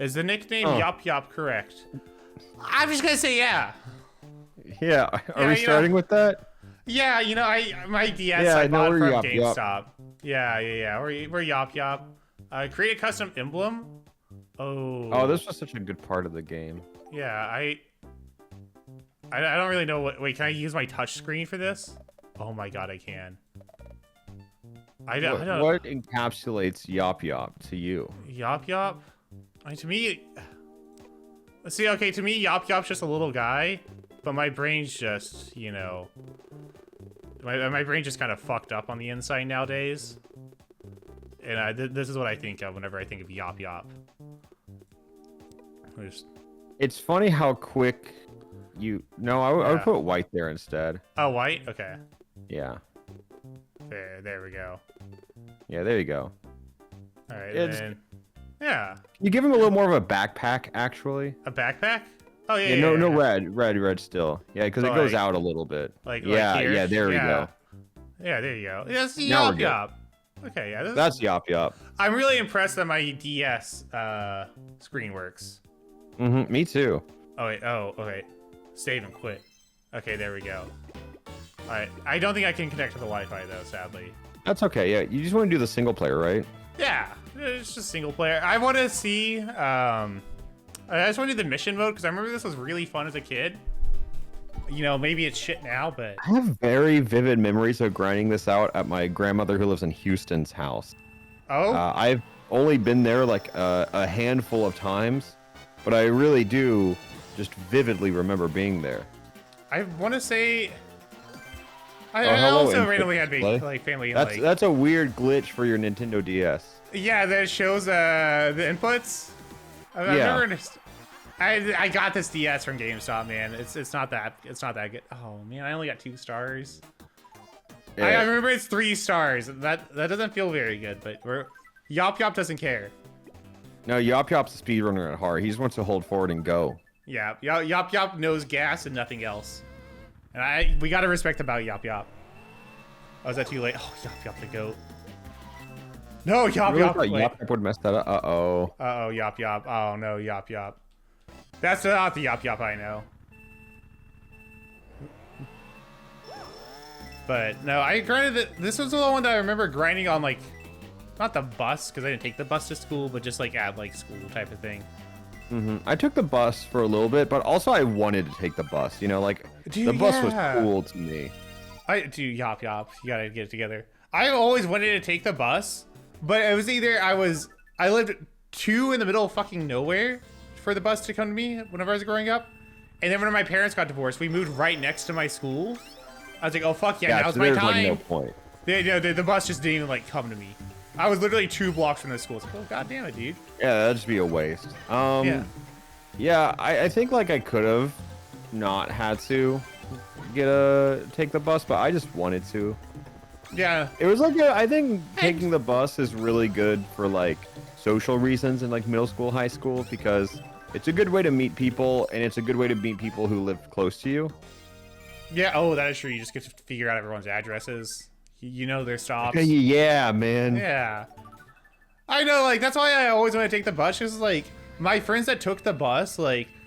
Is the nickname Yop Yop correct? I'm just gonna say yeah. Yeah, are we starting with that? Yeah, my DS I bought from Yop GameStop. Yop. Yeah. We're Yop Yop. Create a custom emblem. Oh, this was such a good part of the game. Yeah, I don't really know what. Wait, can I use my touch screen for this? Oh my god, I can. I don't. What encapsulates Yop Yop to you? Yop Yop? To me, let's see. Okay, to me, Yop Yop's just a little guy, but my brain's just, my brain just kind of fucked up on the inside nowadays. And this is what I think of whenever I think of Yop Yop. It's funny how quick you. No, I would put white there instead. Oh, white? Okay. Yeah. There we go. Yeah, there you go. All right, then. Yeah. You give him a little more of a backpack, actually. A backpack? Oh yeah. No, red still. Yeah, because it goes out a little bit. Yeah, there we go. Yeah, there you go. That's Yop Yop. Okay, yeah. That's Yop Yop. I'm really impressed that my DS screen works. Me too. Oh wait. Save and quit. Okay, there we go. All right. I don't think I can connect to the Wi-Fi though, sadly. That's okay. Yeah, you just want to do the single player, right? Yeah, it's just single player. I want to see. I just want to do the mission mode because I remember this was really fun as a kid. Maybe it's shit now, but I have very vivid memories of grinding this out at my grandmother who lives in Houston's house. Oh. I've only been there like a handful of times, but I really do just vividly remember being there. I want to say. I also randomly had family. That's a weird glitch for your Nintendo DS. Yeah, that shows the inputs. I got this DS from GameStop, man. It's not that good. Oh man, I only got 2 stars. Yeah. I remember it's 3 stars. That doesn't feel very good, but Yop Yop doesn't care. No, Yop Yop's a speedrunner at heart. He just wants to hold forward and go. Yeah, Yop Yop knows gas and nothing else. And we gotta respect about Yop Yop. Oh, is that too late? Oh, Yop Yop the goat. No, Yop Yop. Yop Yop would mess that up. Uh-oh. Uh-oh, Yop Yop. Oh, no, Yop Yop. That's not the Yop Yop I know. But, no, I grinded it. This was the one that I remember grinding on, not the bus, because I didn't take the bus to school, but just, at, school type of thing. I took the bus for a little bit, but also I wanted to take the bus. The bus was cool to me. Yop Yop, you gotta get it together. I always wanted to take the bus, but it was either I lived in the middle of fucking nowhere for the bus to come to me whenever I was growing up, and then when my parents got divorced, we moved right next to my school. I was like, oh fuck yeah, now's my time. No point. The bus just didn't even come to me. I was literally 2 blocks from the school. It's like, oh god damn it, dude. Yeah, that'd just be a waste. Yeah, I think I could have not had to take the bus, but I just wanted to. Yeah. It was I think taking the bus is really good for social reasons in middle school, high school, because it's a good way to meet people, and it's a good way to meet people who live close to you. Yeah, oh, that is true. You just get to figure out everyone's addresses. Their stops. Yeah, man. Yeah. I know, that's why I always want to take the bus, because, my friends that took the bus,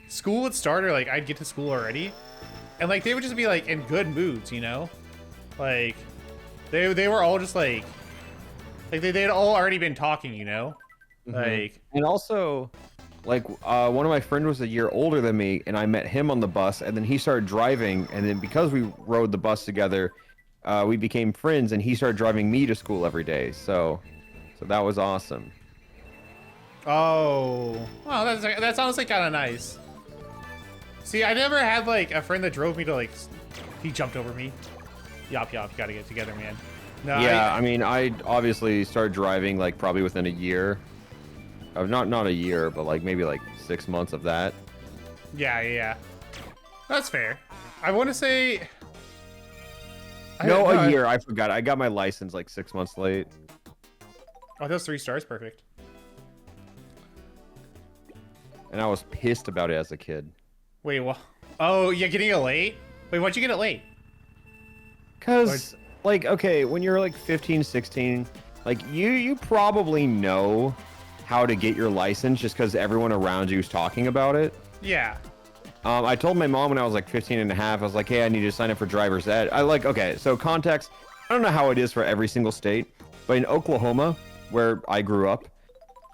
school would start, or, I'd get to school already, and, they would just be, in good moods, They were all just, they'd all already been talking, And also, one of my friends was a year older than me, and I met him on the bus, and then he started driving, and then because we rode the bus together, we became friends, and he started driving me to school every day. So that was awesome. Oh, well, that's honestly kind of nice. See, I never had a friend that drove me to he jumped over me. Yop Yop, you gotta get together, man. No, yeah, I mean, I obviously started driving probably within a year. Not a year, but maybe 6 months of that. Yeah. That's fair. I want to say. A year. I forgot. I got my license 6 months late. Oh, those 3 stars, perfect. And I was pissed about it as a kid. Wait, what? Oh, you're getting it late? Wait, why'd you get it late? Because, okay, when you're 15, 16, you probably know how to get your license just because everyone around you is talking about it. Yeah. I told my mom when I was like 15 and a half, I was like, hey, I need to sign up for driver's ed. Okay, so context, I don't know how it is for every single state, but in Oklahoma, where I grew up,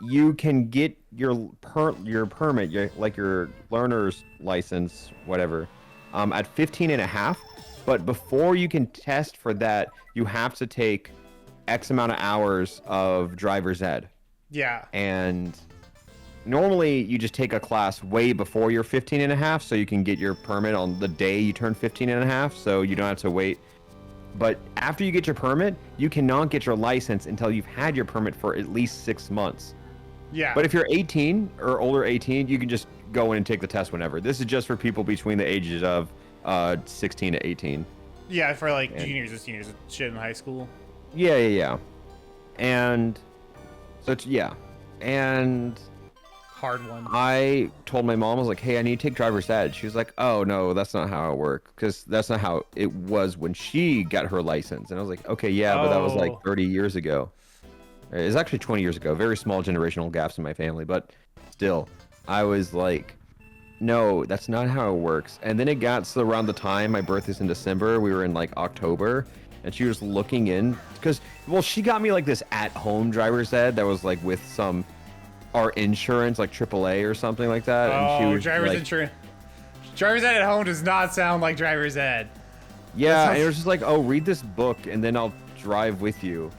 you can get your permit, your learner's license, whatever, at 15 and a half. But before you can test for that, you have to take X amount of hours of driver's ed. Yeah. And normally you just take a class way before you're 15 and a half so you can get your permit on the day you turn 15 and a half, so you don't have to wait. But after you get your permit, you cannot get your license until you've had your permit for at least 6 months. Yeah. But if you're 18 or older 18, you can just go in and take the test whenever. This is just for people between the ages of 16 to 18. Yeah, for like juniors and seniors and shit in high school. Yeah. And so and hard one. I told my mom, I was like, hey, I need to take driver's ed. She was like, oh no, that's not how it works, because that's not how it was when she got her license. And I was like, okay, yeah, but that was like 30 years ago. It's actually 20 years ago. Very small generational gaps in my family, but still, I was like, no, that's not how it works. And then it got to around the time my birthday's in December, we were in like October, and she was looking in, because, well, she got me like this at-home driver's ed that was like with our insurance, like AAA or something like that. And she was driver's insurance. Driver's ed at home does not sound like driver's ed. Yeah, and it was just like, oh, read this book and then I'll drive with you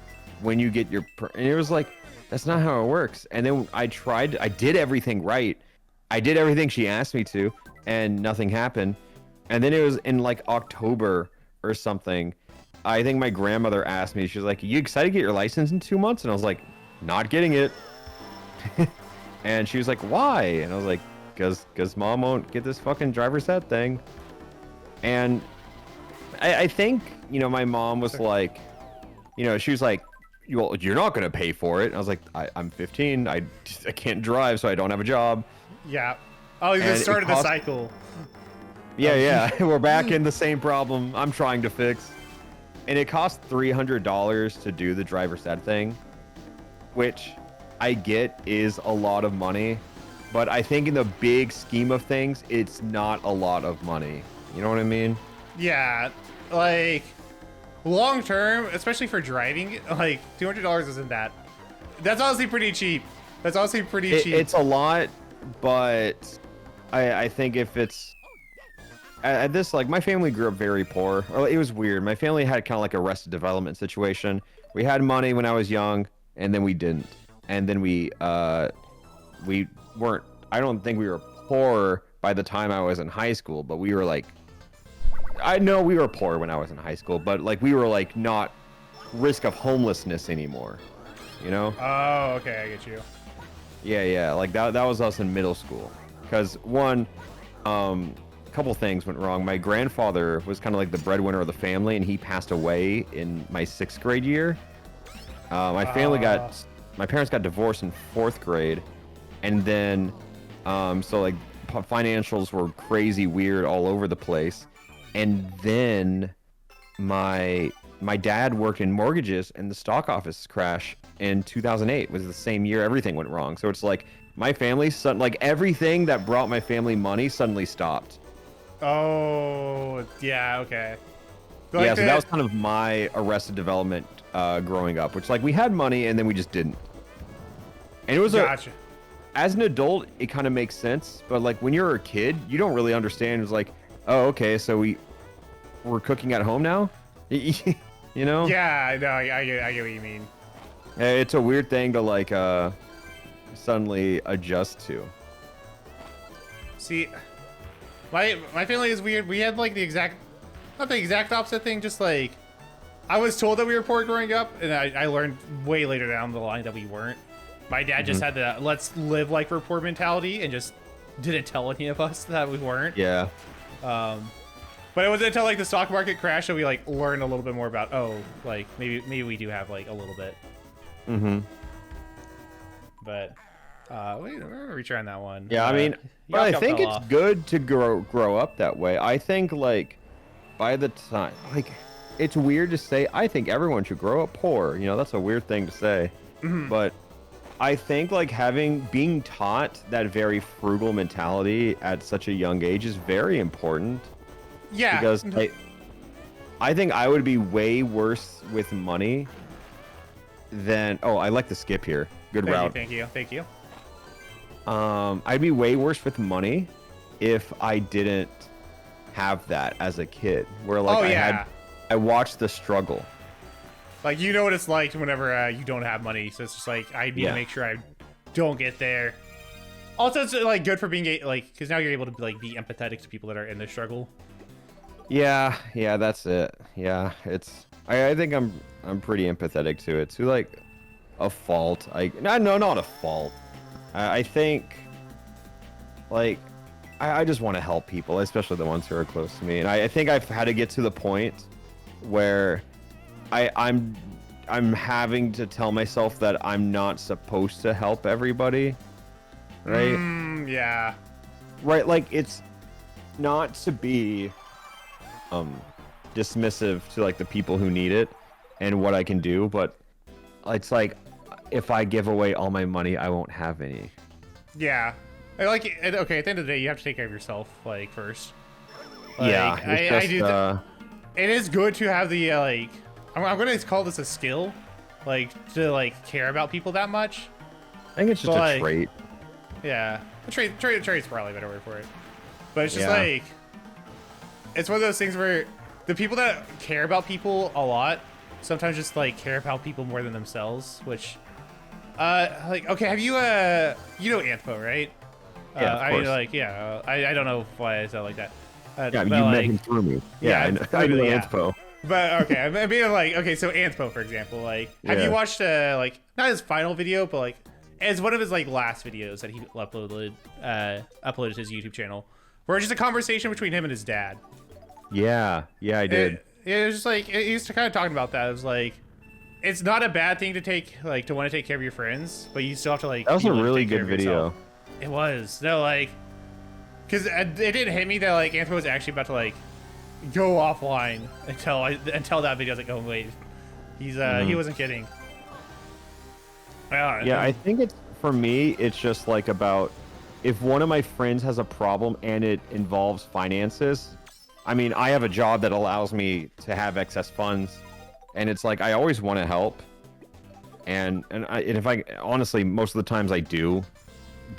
when you get your and it was like, that's not how it works. And then I did everything right. I did everything she asked me to, and nothing happened. And then it was in like October or something. I think my grandmother asked me, she was like, you excited to get your license in 2 months? And I was like, not getting it. And she was like, why? And I was like, because mom won't get this fucking driver's ed thing. And I think, my mom was like, she was like, well, you're not going to pay for it. And I was like, I'm 15. I can't drive, so I don't have a job. Yeah. Oh, you just started the cycle. Yeah. We're back in the same problem I'm trying to fix. And it cost $300 to do the driver's ed thing, which I get is a lot of money, but I think in the big scheme of things, it's not a lot of money. You know what I mean? Yeah, like long term, especially for driving, like $200 isn't that. That's honestly pretty cheap. It's a lot, but I think if it's at this, like, my family grew up very poor. Or it was weird. My family had kind of like a Arrested Development situation. We had money when I was young, and then we didn't. And then we weren't, I don't think we were poor by the time I was in high school, but we were like, I know we were poor when I was in high school, but like we were like not risk of homelessness anymore, Oh, okay, I get you. Yeah, like that was us in middle school. Because one, couple things went wrong. My grandfather was kind of like the breadwinner of the family, and he passed away in my 6th grade year. My parents got divorced in 4th grade, and then so like financials were crazy weird all over the place. And then my dad worked in mortgages, and the stock office crash in 2008 was the same year everything went wrong. So it's like my family, like everything that brought my family money suddenly stopped. Oh, yeah, okay. So that was kind of my Arrested Development growing up, which like we had money and then we just didn't. And it was as an adult, it kind of makes sense, but like when you're a kid, you don't really understand. It's like, oh, okay, so we're cooking at home now, Yeah, no, I get what you mean. It's a weird thing to like suddenly adjust to. See, my family is weird. We had like not the exact opposite thing, just like I was told that we were poor growing up, and I learned way later down the line that we weren't. My dad just had the let's live like we're poor mentality, and just didn't tell any of us that we weren't. Yeah. But it wasn't until like the stock market crashed that we like learned a little bit more about, like maybe we do have like a little bit. But wait, we're retrying that one. Yeah, I mean, but I think it's good to grow up that way. I think like by the time, like, it's weird to say, I think everyone should grow up poor. That's a weird thing to say. But I think like being taught that very frugal mentality at such a young age is very important. Yeah. Because I think I would be way worse with money than. Oh, I like the skip here. Good route. Thank you. I'd be way worse with money if I didn't have that as a kid. Where like I watched the struggle. Like, you know what it's like whenever you don't have money, so it's just like, I need to make sure I don't get there. Also, it's like good for being like, because now you're able to like be empathetic to people that are in the struggle. Yeah, that's it. Yeah, I think I'm pretty empathetic to it. To like a fault. No, not a fault. I think like I just want to help people, especially the ones who are close to me. And I think I've had to get to the point where I'm having to tell myself that I'm not supposed to help everybody, right? Yeah. Right, like it's not to be dismissive to like the people who need it and what I can do, but it's like if I give away all my money, I won't have any. Yeah. Like, okay, at the end of the day, you have to take care of yourself, like, first. Like, yeah, I do. It is good to have the like. I'm gonna call this a skill, like to like care about people that much. I think it's just a trait. Yeah, trait's probably a better word for it. But it's just like, it's one of those things where the people that care about people a lot sometimes just like care about people more than themselves. Which, like, okay, have you you know Anthpo, right? Yeah, of course. I don't know why I said it like that. Yeah, you met him through me. Yeah, I know Anthpo. But okay, I mean, like, okay, so Anthpo, for example, like, have you watched like not his final video, but like as one of his like last videos that he uploaded to his YouTube channel, where it's just a conversation between him and his dad. Yeah, I did. It was just like he was kind of talking about that. It was like, it's not a bad thing to want to take care of your friends, but you still have to like. That was a really good video. It was like, because it didn't hit me that like Anthpo was actually about to like go offline until that video. I was like, oh wait, he wasn't kidding. I think it's, for me, it's just like about if one of my friends has a problem and it involves finances. I mean, I have a job that allows me to have excess funds, and it's like I always want to help, and if I honestly, most of the times I do,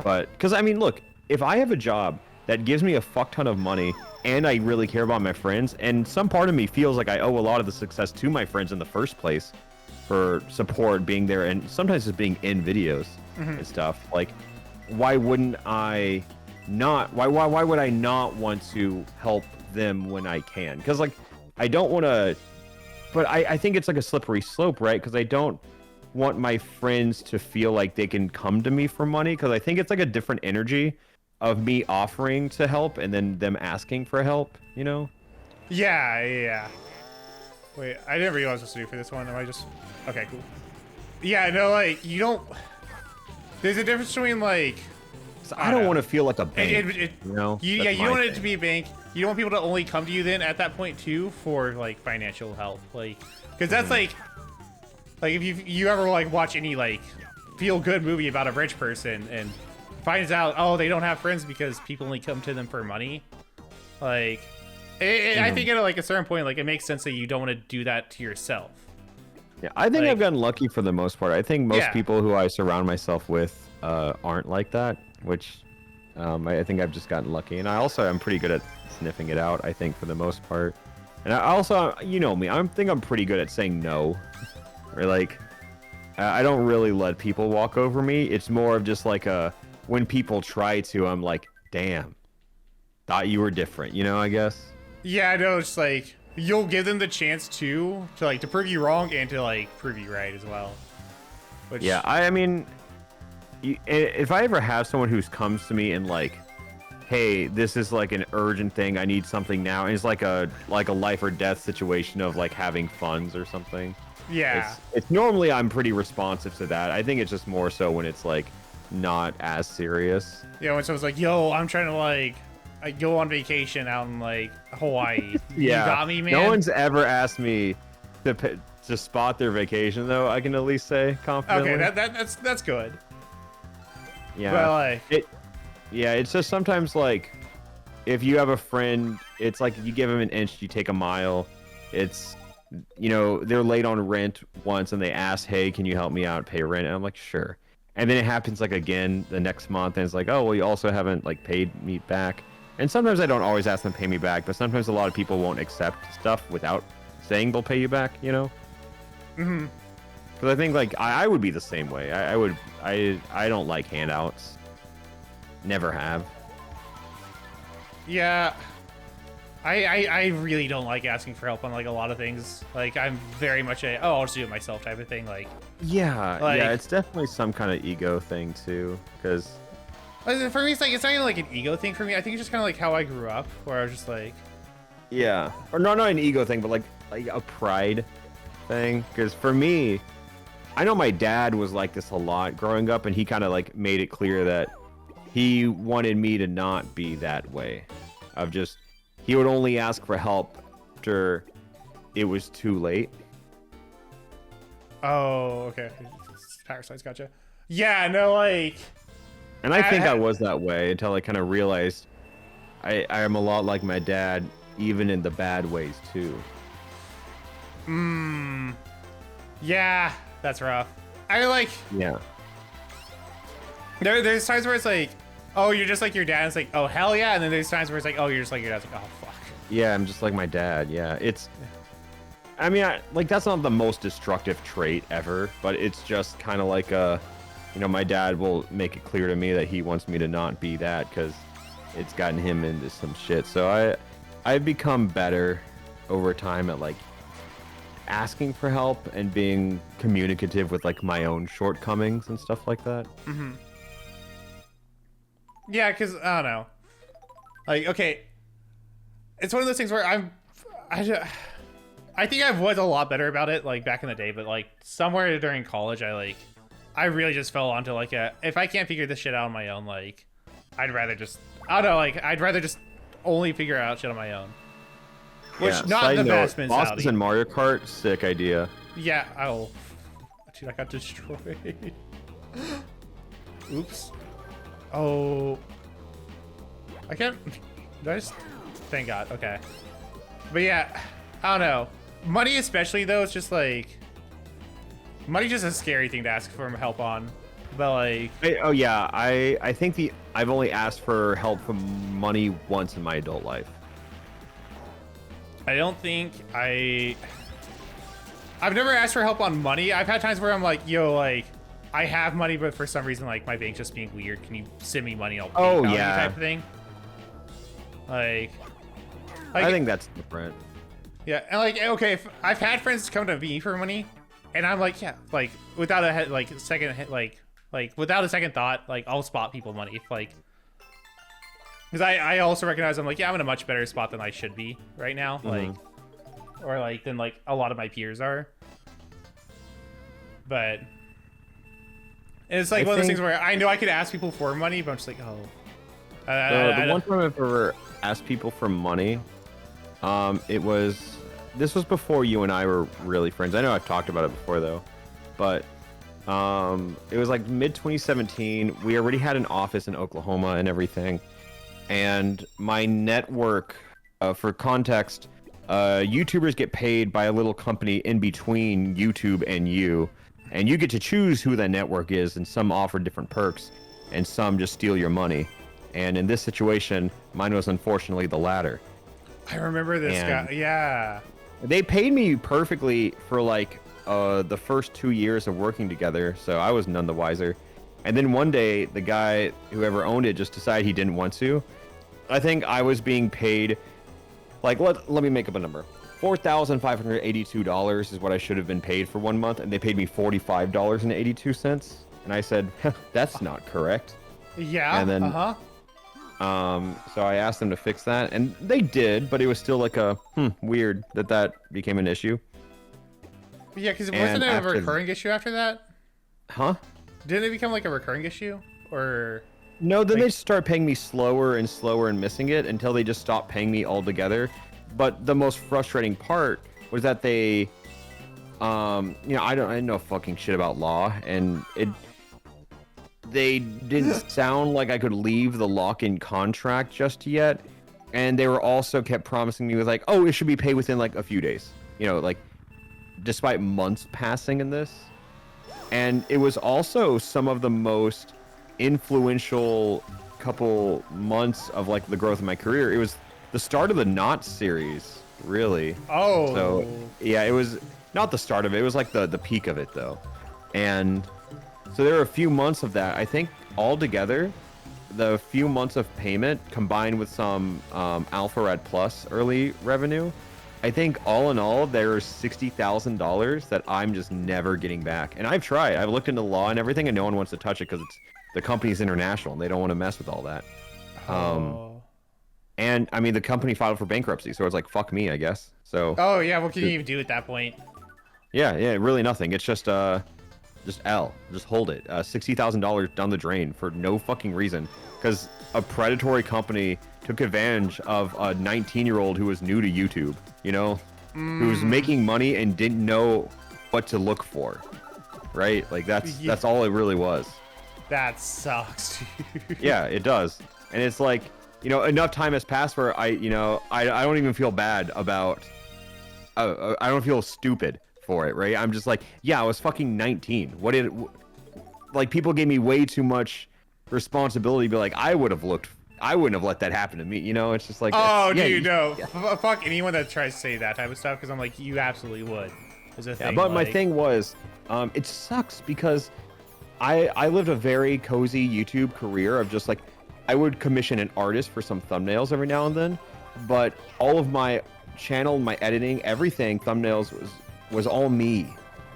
but because I mean, look, if I have a job that gives me a fuck ton of money and I really care about my friends, and some part of me feels like I owe a lot of the success to my friends in the first place for support, being there, and sometimes just being in videos and stuff. Like, why wouldn't I not? Why would I not want to help them when I can? Because like, I don't want to, but I think it's like a slippery slope, right? Because I don't want my friends to feel like they can come to me for money, because I think it's like a different energy of me offering to help and then them asking for help, you know? Yeah. Wait, I didn't realize what to do for this one. Am I just... Okay, cool. Yeah, no, like, you don't... There's a difference between, like... I don't want to feel like a bank, you know? You don't want it to be a bank. You don't want people to only come to you then at that point, too, for, like, financial help. Like, because that's, like, if you ever, like, watch any, like, feel-good movie about a rich person and finds out, oh, they don't have friends because people only come to them for money. Like, I think at like a certain point, like, it makes sense that you don't want to do that to yourself. Yeah, I think I've gotten lucky for the most part. I think most people who I surround myself with aren't like that, which I think I've just gotten lucky. And I'm pretty good at sniffing it out, I think, for the most part. And I also, you know me, I think I'm pretty good at saying no. Or like, I don't really let people walk over me. It's more of just like when people try to, I'm like, damn, thought you were different, you know, I guess. Yeah, I know. It's like, you'll give them the chance to prove you wrong and to like prove you right as well. Which... Yeah, I mean, if I ever have someone who comes to me and like, hey, this is like an urgent thing, I need something now, and it's like a life or death situation of like having funds or something. Yeah. It's normally I'm pretty responsive to that. I think it's just more so when it's like not as serious. Yeah, when someone's like, yo, I'm trying to like go on vacation out in like Hawaii. Yeah. You got me, man? No one's ever asked me to spot their vacation, though, I can at least say confidently. Okay, that's good. Yeah. But like, it's just sometimes like if you have a friend, it's like you give them an inch, you take a mile. It's, you know, they're late on rent once and they ask, hey, can you help me out pay rent? And I'm like, sure. And then it happens like again the next month and it's like, oh, well, you also haven't like paid me back. And sometimes I don't always ask them to pay me back, but sometimes a lot of people won't accept stuff without saying they'll pay you back, you know? mm-hmm. Because I think like I would be the same way. I don't like handouts. Never have. Yeah. I really don't like asking for help on like a lot of things. Like I'm very much I'll just do it myself type of thing. Like yeah, it's definitely some kind of ego thing too. Because for me, it's not even like an ego thing for me. I think it's just kind of like how I grew up, where I was just like, yeah, or not an ego thing, but like a pride thing. Because for me, I know my dad was like this a lot growing up, and he kind of like made it clear that he wanted me to not be that way. Of just, he would only ask for help after it was too late. oh, okay, parasites, gotcha. Yeah, no, like, And I think I was that way until I kind of realized I am a lot like my dad, even in the bad ways too. Yeah, that's rough. I like, Yeah. there's times where it's like, oh, you're just like your dad. It's like, oh, hell yeah. And then there's times where it's like, oh, you're just like your dad. It's like, oh, fuck. Yeah, I'm just like my dad. Yeah, it's. I mean, like that's not the most destructive trait ever, but it's just kind of like you know, my dad will make it clear to me that he wants me to not be that because it's gotten him into some shit. So I've become better over time at like asking for help and being communicative with like my own shortcomings and stuff like that. Mm-hmm. Yeah, because I don't know. Like, okay, it's one of those things where I think I was a lot better about it like back in the day, but like somewhere during college, I really just fell onto like if I can't figure this shit out on my own, like I'd rather just only figure out shit on my own. Which Yeah, not side the note, best mentality. bosses in Mario Kart, sick idea. Yeah, dude, I got destroyed. Oops. Oh. I can't. Thank God. Okay. But yeah, I don't know. Money, especially though, it's just like. Money's just a scary thing to ask for help on. But like. I think I've only asked for help from money once in my adult life. I don't think I've never asked for help on money. I've had times where I'm like, yo, like, I have money, but for some reason, like, my bank's just being weird. Can you send me money? I'll pay you type of thing. Like, I think that's different. Yeah, and like, okay, if I've had friends come to me for money, and I'm like, yeah, like, without a without a second thought, like, I'll spot people money. If, like, because I also recognize I'm like, yeah, I'm in a much better spot than I should be right now. Like, or like, than like a lot of my peers are. But it's like one of those things where I know I could ask people for money, but I'm just like, oh. The one time I've ever asked people for money, this was before you and I were really friends. I know I've talked about it before though, but it was like mid 2017. We already had an office in Oklahoma and everything. And my network, for context, YouTubers get paid by a little company in between YouTube and you get to choose who that network is, and some offer different perks, and some just steal your money. And in this situation, mine was unfortunately the latter. I remember this guy. Yeah. They paid me perfectly for like the first 2 years of working together, so I was none the wiser. And then one day, the guy, whoever owned it, just decided he didn't want to. I think I was being paid, like, let me make up a number. $4,582 is what I should have been paid for 1 month, and they paid me $45.82. And I said, that's not correct. Yeah, and then, so I asked them to fix that, and they did, but it was still like a, weird that became an issue. Yeah, because wasn't it a recurring issue after that? Huh? Didn't it become like a recurring issue? Or no, then they started paying me slower and slower and missing it until they just stopped paying me altogether. But the most frustrating part was that they, you know, I know fucking shit about law, and they didn't sound like I could leave the lock-in contract just yet, and they were also kept promising me with like, oh, it should be paid within like a few days, you know, like despite months passing in this. And it was also some of the most influential couple months of like the growth of my career. It was the start of the Not series, really. Oh. So yeah, it was not the start of it. It was like the peak of it though. And so there were a few months of that. I think altogether, the few months of payment combined with some Alpharad Plus early revenue, I think all in all, there's $60,000 that I'm just never getting back. And I've tried. I've looked into law and everything, and no one wants to touch it because it's the company's international and they don't want to mess with all that. And I mean, the company filed for bankruptcy, so it's like, fuck me, I guess. So. Oh yeah, what can you even do at that point? Yeah, really nothing. It's just L. Just hold it. $60,000 down the drain for no fucking reason. Because a predatory company took advantage of a 19-year-old who was new to YouTube, you know? Who was making money and didn't know what to look for. Right? Like, that's all it really was. That sucks, dude. Yeah, it does. And it's like, you know, enough time has passed where I don't even feel bad about... I don't feel stupid for it, right? I'm just like, yeah, I was fucking 19. Like, people gave me way too much responsibility to be like, I wouldn't have let that happen to me, you know? It's just like, oh, yeah, dude, no. Yeah. Fuck anyone that tries to say that type of stuff, because I'm like, you absolutely would. Is a thing. Yeah, but like... my thing was, it sucks because I lived a very cozy YouTube career of just like, I would commission an artist for some thumbnails every now and then, but all of my channel, my editing, everything, thumbnails was all me.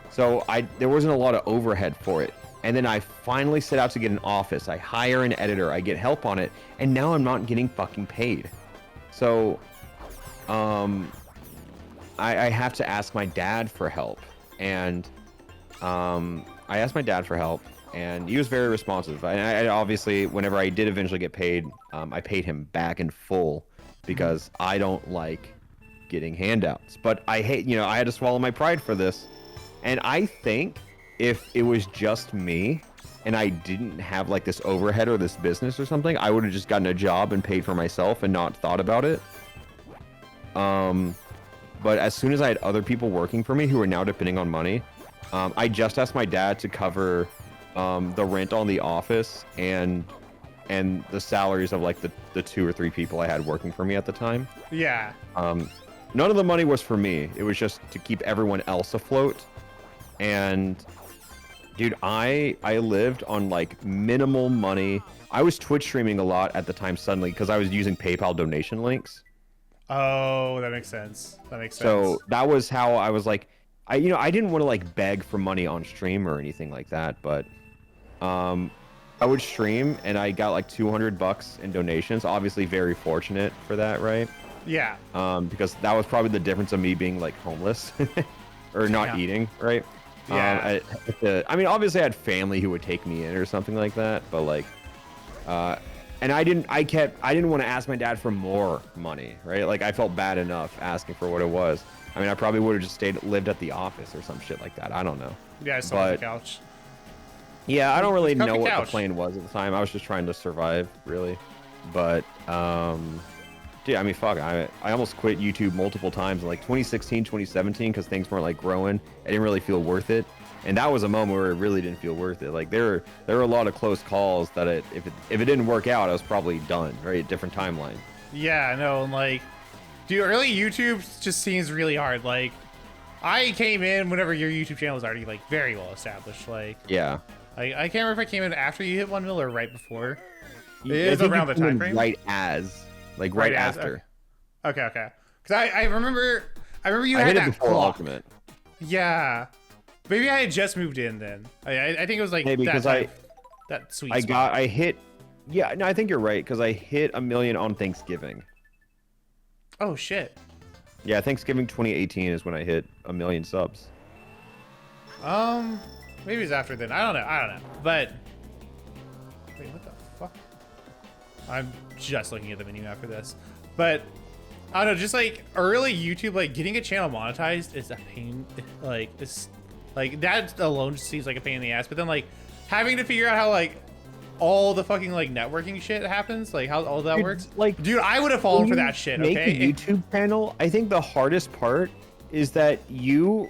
So there wasn't a lot of overhead for it. And then I finally set out to get an office. I hire an editor, I get help on it, and now I'm not getting fucking paid. So I have to ask my dad for help. And I asked my dad for help, and he was very responsive. I obviously, whenever I did eventually get paid, I paid him back in full because I don't like getting handouts. But I hate, you know, I had to swallow my pride for this. And I think if it was just me and I didn't have like this overhead or this business or something, I would have just gotten a job and paid for myself and not thought about it. But as soon as I had other people working for me who are now depending on money, I just asked my dad to cover the rent on the office and the salaries of like the 2 or 3 people I had working for me at the time. Yeah. None of the money was for me. It was just to keep everyone else afloat. And dude, I lived on like minimal money. I was Twitch streaming a lot at the time suddenly because I was using PayPal donation links. Oh, that makes sense. That makes sense. So that was how I was like, I didn't want to like beg for money on stream or anything like that, but I would stream and I got like $200 in donations. Obviously very fortunate for that, right? Yeah. Because that was probably the difference of me being like homeless or not eating, right? Yeah. I mean, obviously I had family who would take me in or something like that, but like, and I didn't want to ask my dad for more money, right? Like I felt bad enough asking for what it was. I mean, I probably would have just lived at the office or some shit like that. I don't know. Yeah, I saw on the couch. Yeah, I don't really know what the plan was at the time. I was just trying to survive, really. But, dude, I mean, fuck, I almost quit YouTube multiple times in like 2016, 2017 because things weren't like growing. I didn't really feel worth it. And that was a moment where it really didn't feel worth it. Like there were a lot of close calls that if it didn't work out, I was probably done, right? Different timeline. Yeah, no, like, dude, early YouTube just seems really hard. Like, I came in whenever your YouTube channel was already like very well established. Like, yeah, I can't remember if I came in after you hit 1 mil or right before. It is around the time frame. Right after. Okay. Because I remember you had that before clock. Ultimate. Yeah, maybe I had just moved in then. I think it was like maybe because that sweet spot. I hit. Yeah, no, I think you're right because I hit 1 million on Thanksgiving. Oh shit. Yeah, Thanksgiving 2018 is when I hit 1 million subs. Maybe it's after then. I don't know. But wait, what the fuck? I'm just looking at the menu after this. But I don't know, just like early YouTube, like getting a channel monetized is a pain. Like this, like that alone just seems like a pain in the ass. But then like having to figure out how like all the fucking like networking shit happens, like how all that Dude, works. like, dude, I would have fallen when for you that shit. Make Okay. a YouTube channel. I think the hardest part is that you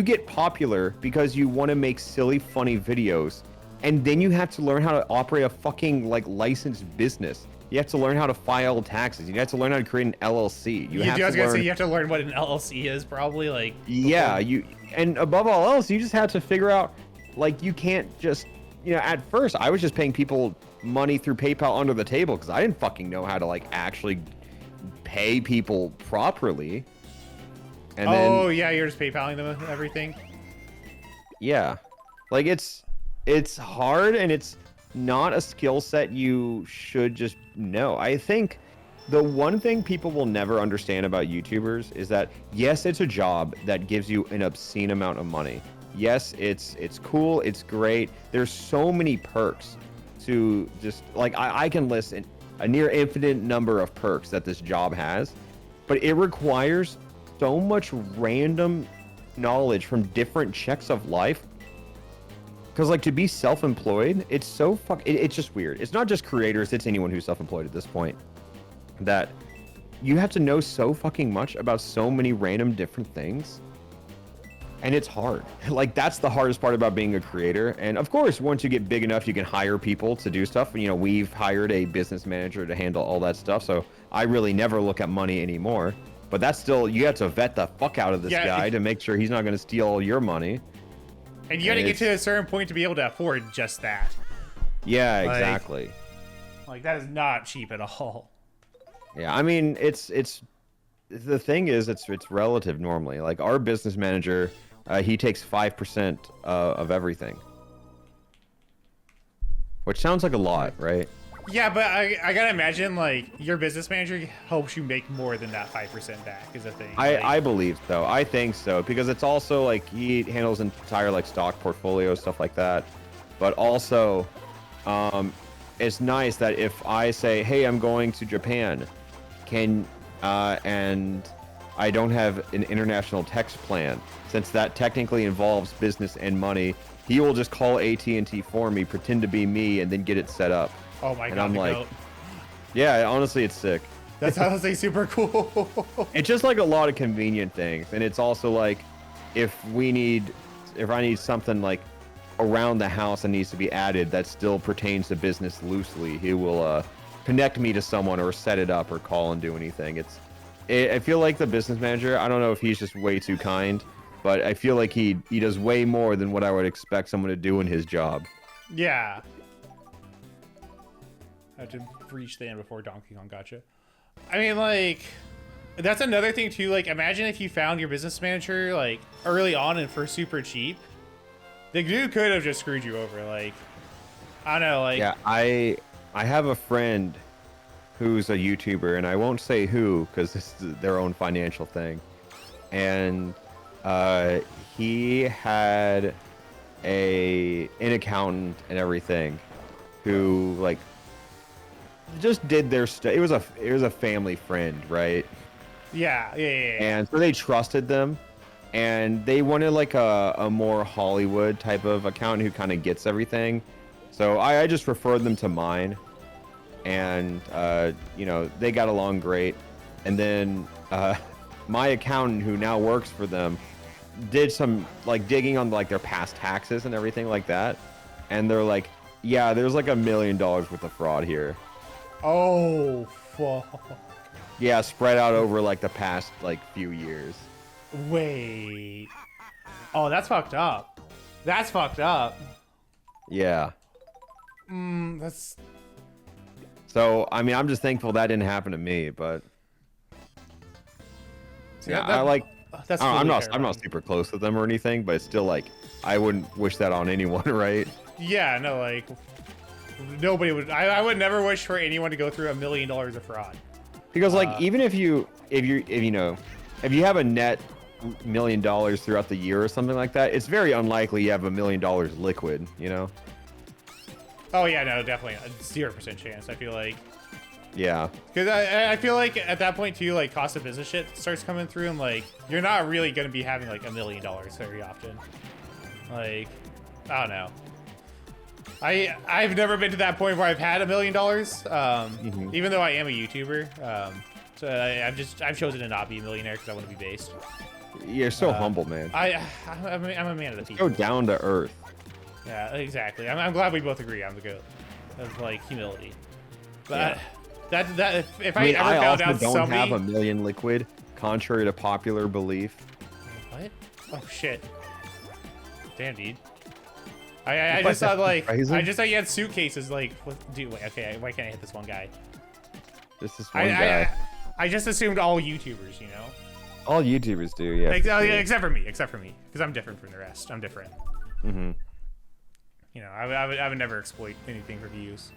get popular because you want to make silly, funny videos, and then you have to learn how to operate a fucking like licensed business. You have to learn how to file taxes. You have to learn how to create an LLC. You have to learn. You have to learn what an LLC is, probably like. Yeah, and above all else, you just have to figure out, like, you can't just, at first I was just paying people money through PayPal under the table because I didn't fucking know how to like actually pay people properly. And then, yeah, you're just PayPaling them everything. Yeah, like it's hard, and it's not a skill set you should just know. I think the one thing people will never understand about YouTubers is that, yes, it's a job that gives you an obscene amount of money. Yes, it's cool, it's great. There's so many perks to just, like, I can list a near infinite number of perks that this job has, but it requires so much random knowledge from different checks of life. Because, like, to be self-employed, it's so it's just weird. It's not just creators, it's anyone who's self-employed at this point. That you have to know so fucking much about so many random different things. And it's hard. Like, that's the hardest part about being a creator. And of course, once you get big enough, you can hire people to do stuff. We've hired a business manager to handle all that stuff. So I really never look at money anymore. But that's still, you have to vet the fuck out of this guy to make sure he's not going to steal all your money. And you got to get to a certain point to be able to afford just that. Yeah, exactly. Like, that is not cheap at all. Yeah, I mean, it's the thing is, it's relative normally. Like, our business manager, he takes 5% of everything. Which sounds like a lot, right? Yeah, but I gotta imagine, like, your business manager helps you make more than that 5% back is a thing. I believe so. I think so. Because it's also, like, he handles entire, like, stock portfolio, stuff like that. But also, it's nice that if I say, hey, I'm going to Japan, and I don't have an international text plan, since that technically involves business and money, he will just call AT&T for me, pretend to be me, and then get it set up. Oh my god, I'm like, yeah, honestly, it's sick. That's honestly super cool. It's just like a lot of convenient things. And it's also like, if I need something like around the house that needs to be added that still pertains to business loosely, he will connect me to someone or set it up or call and do anything. I feel like the business manager, I don't know if he's just way too kind, but I feel like he does way more than what I would expect someone to do in his job. Yeah. I had to reach the end before Donkey Kong gotcha. I mean, like, that's another thing too. Like, imagine if you found your business manager like early on and for super cheap. The dude could have just screwed you over. Like, I don't know. Like, yeah, I have a friend who's a YouTuber, and I won't say who because this is their own financial thing. And he had an accountant and everything who, like, just did their stuff. It was a family friend, right? Yeah. And so they trusted them, and they wanted like a more Hollywood type of accountant who kind of gets everything. So I just referred them to mine, and they got along great. And then my accountant, who now works for them, did some like digging on like their past taxes and everything like that, and they're like, yeah, there's like $1 million worth of fraud here. Oh, fuck. Yeah, spread out over like the past like few years. Wait. Oh, that's fucked up. That's fucked up. Yeah. That's. So I mean, I'm just thankful that didn't happen to me, but. See, yeah, I like. That's. I'm not super close with them or anything, but it's still like I wouldn't wish that on anyone, right? Yeah. No, like. Nobody would. I would never wish for anyone to go through $1 million of fraud. Because like even if you have a net $1 million throughout the year or something like that, it's very unlikely you have $1 million liquid. Oh yeah, no, definitely a 0% chance. I feel like. Yeah. Because I feel like at that point too, like cost of business shit starts coming through, and like you're not really gonna be having like $1 million very often. Like, I don't know. I've never been to that point where I've had $1 million. Even though I am a YouTuber. So I've chosen to not be a millionaire because I want to be based. You're so humble, man. I'm a man of the people. Go down to earth. Yeah, exactly. I'm glad we both agree on the goat of like humility. But if I ever found out don't somebody have $1 million liquid, contrary to popular belief. What? Oh shit! Damn, dude. I just thought like I just thought you had suitcases like. Dude, wait, okay. Why can't I hit this one guy? This is one guy. I just assumed all YouTubers, you know. All YouTubers do, yeah. Except for me, because I'm different from the rest. I'm different. Mm-hmm. You know, I would never exploit anything for views.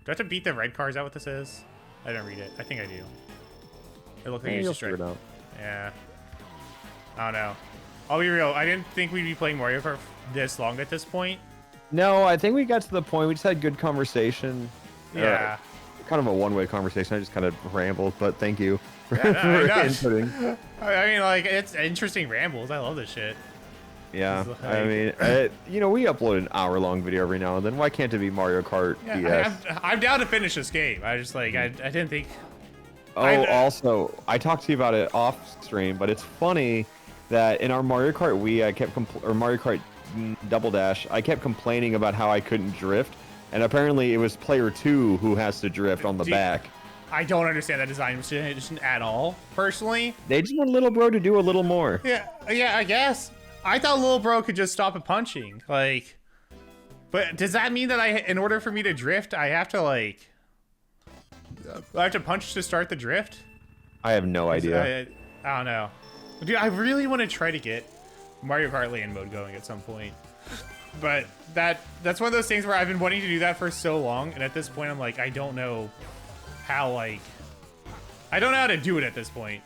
Do I have to beat the red car? Is that what this is? I didn't read it. I think I do. It looks like you'll just figure it out. Yeah. I don't know. I'll be real. I didn't think we'd be playing Mario for this long at this point. No, I think we got to the point. We just had good conversation. Yeah. Kind of a one-way conversation. I just kind of rambled, but thank you for, for inputting. I mean, like, it's interesting rambles. I love this shit. Yeah, like, I mean, you know, we upload an hour-long video every now and then. Why can't it be Mario Kart BS? I'm down to finish this game. I just like I didn't think. Oh, also, I talked to you about it off stream, but it's funny that in our Mario Kart Wii, or Mario Kart Double Dash, I kept complaining about how I couldn't drift, and apparently it was player 2 who has to drift on the back. I don't understand that design decision at all, personally. They just want little bro to do a little more. Yeah, I guess. I thought little bro could just stop at punching, like. But does that mean that in order for me to drift, I have to like, I have to punch to start the drift? I have no idea. I don't know. Dude, I really want to try to get Mario Kart Land mode going at some point. But that's one of those things where I've been wanting to do that for so long, and at this point I'm like, I don't know how, like, I don't know how to do it at this point.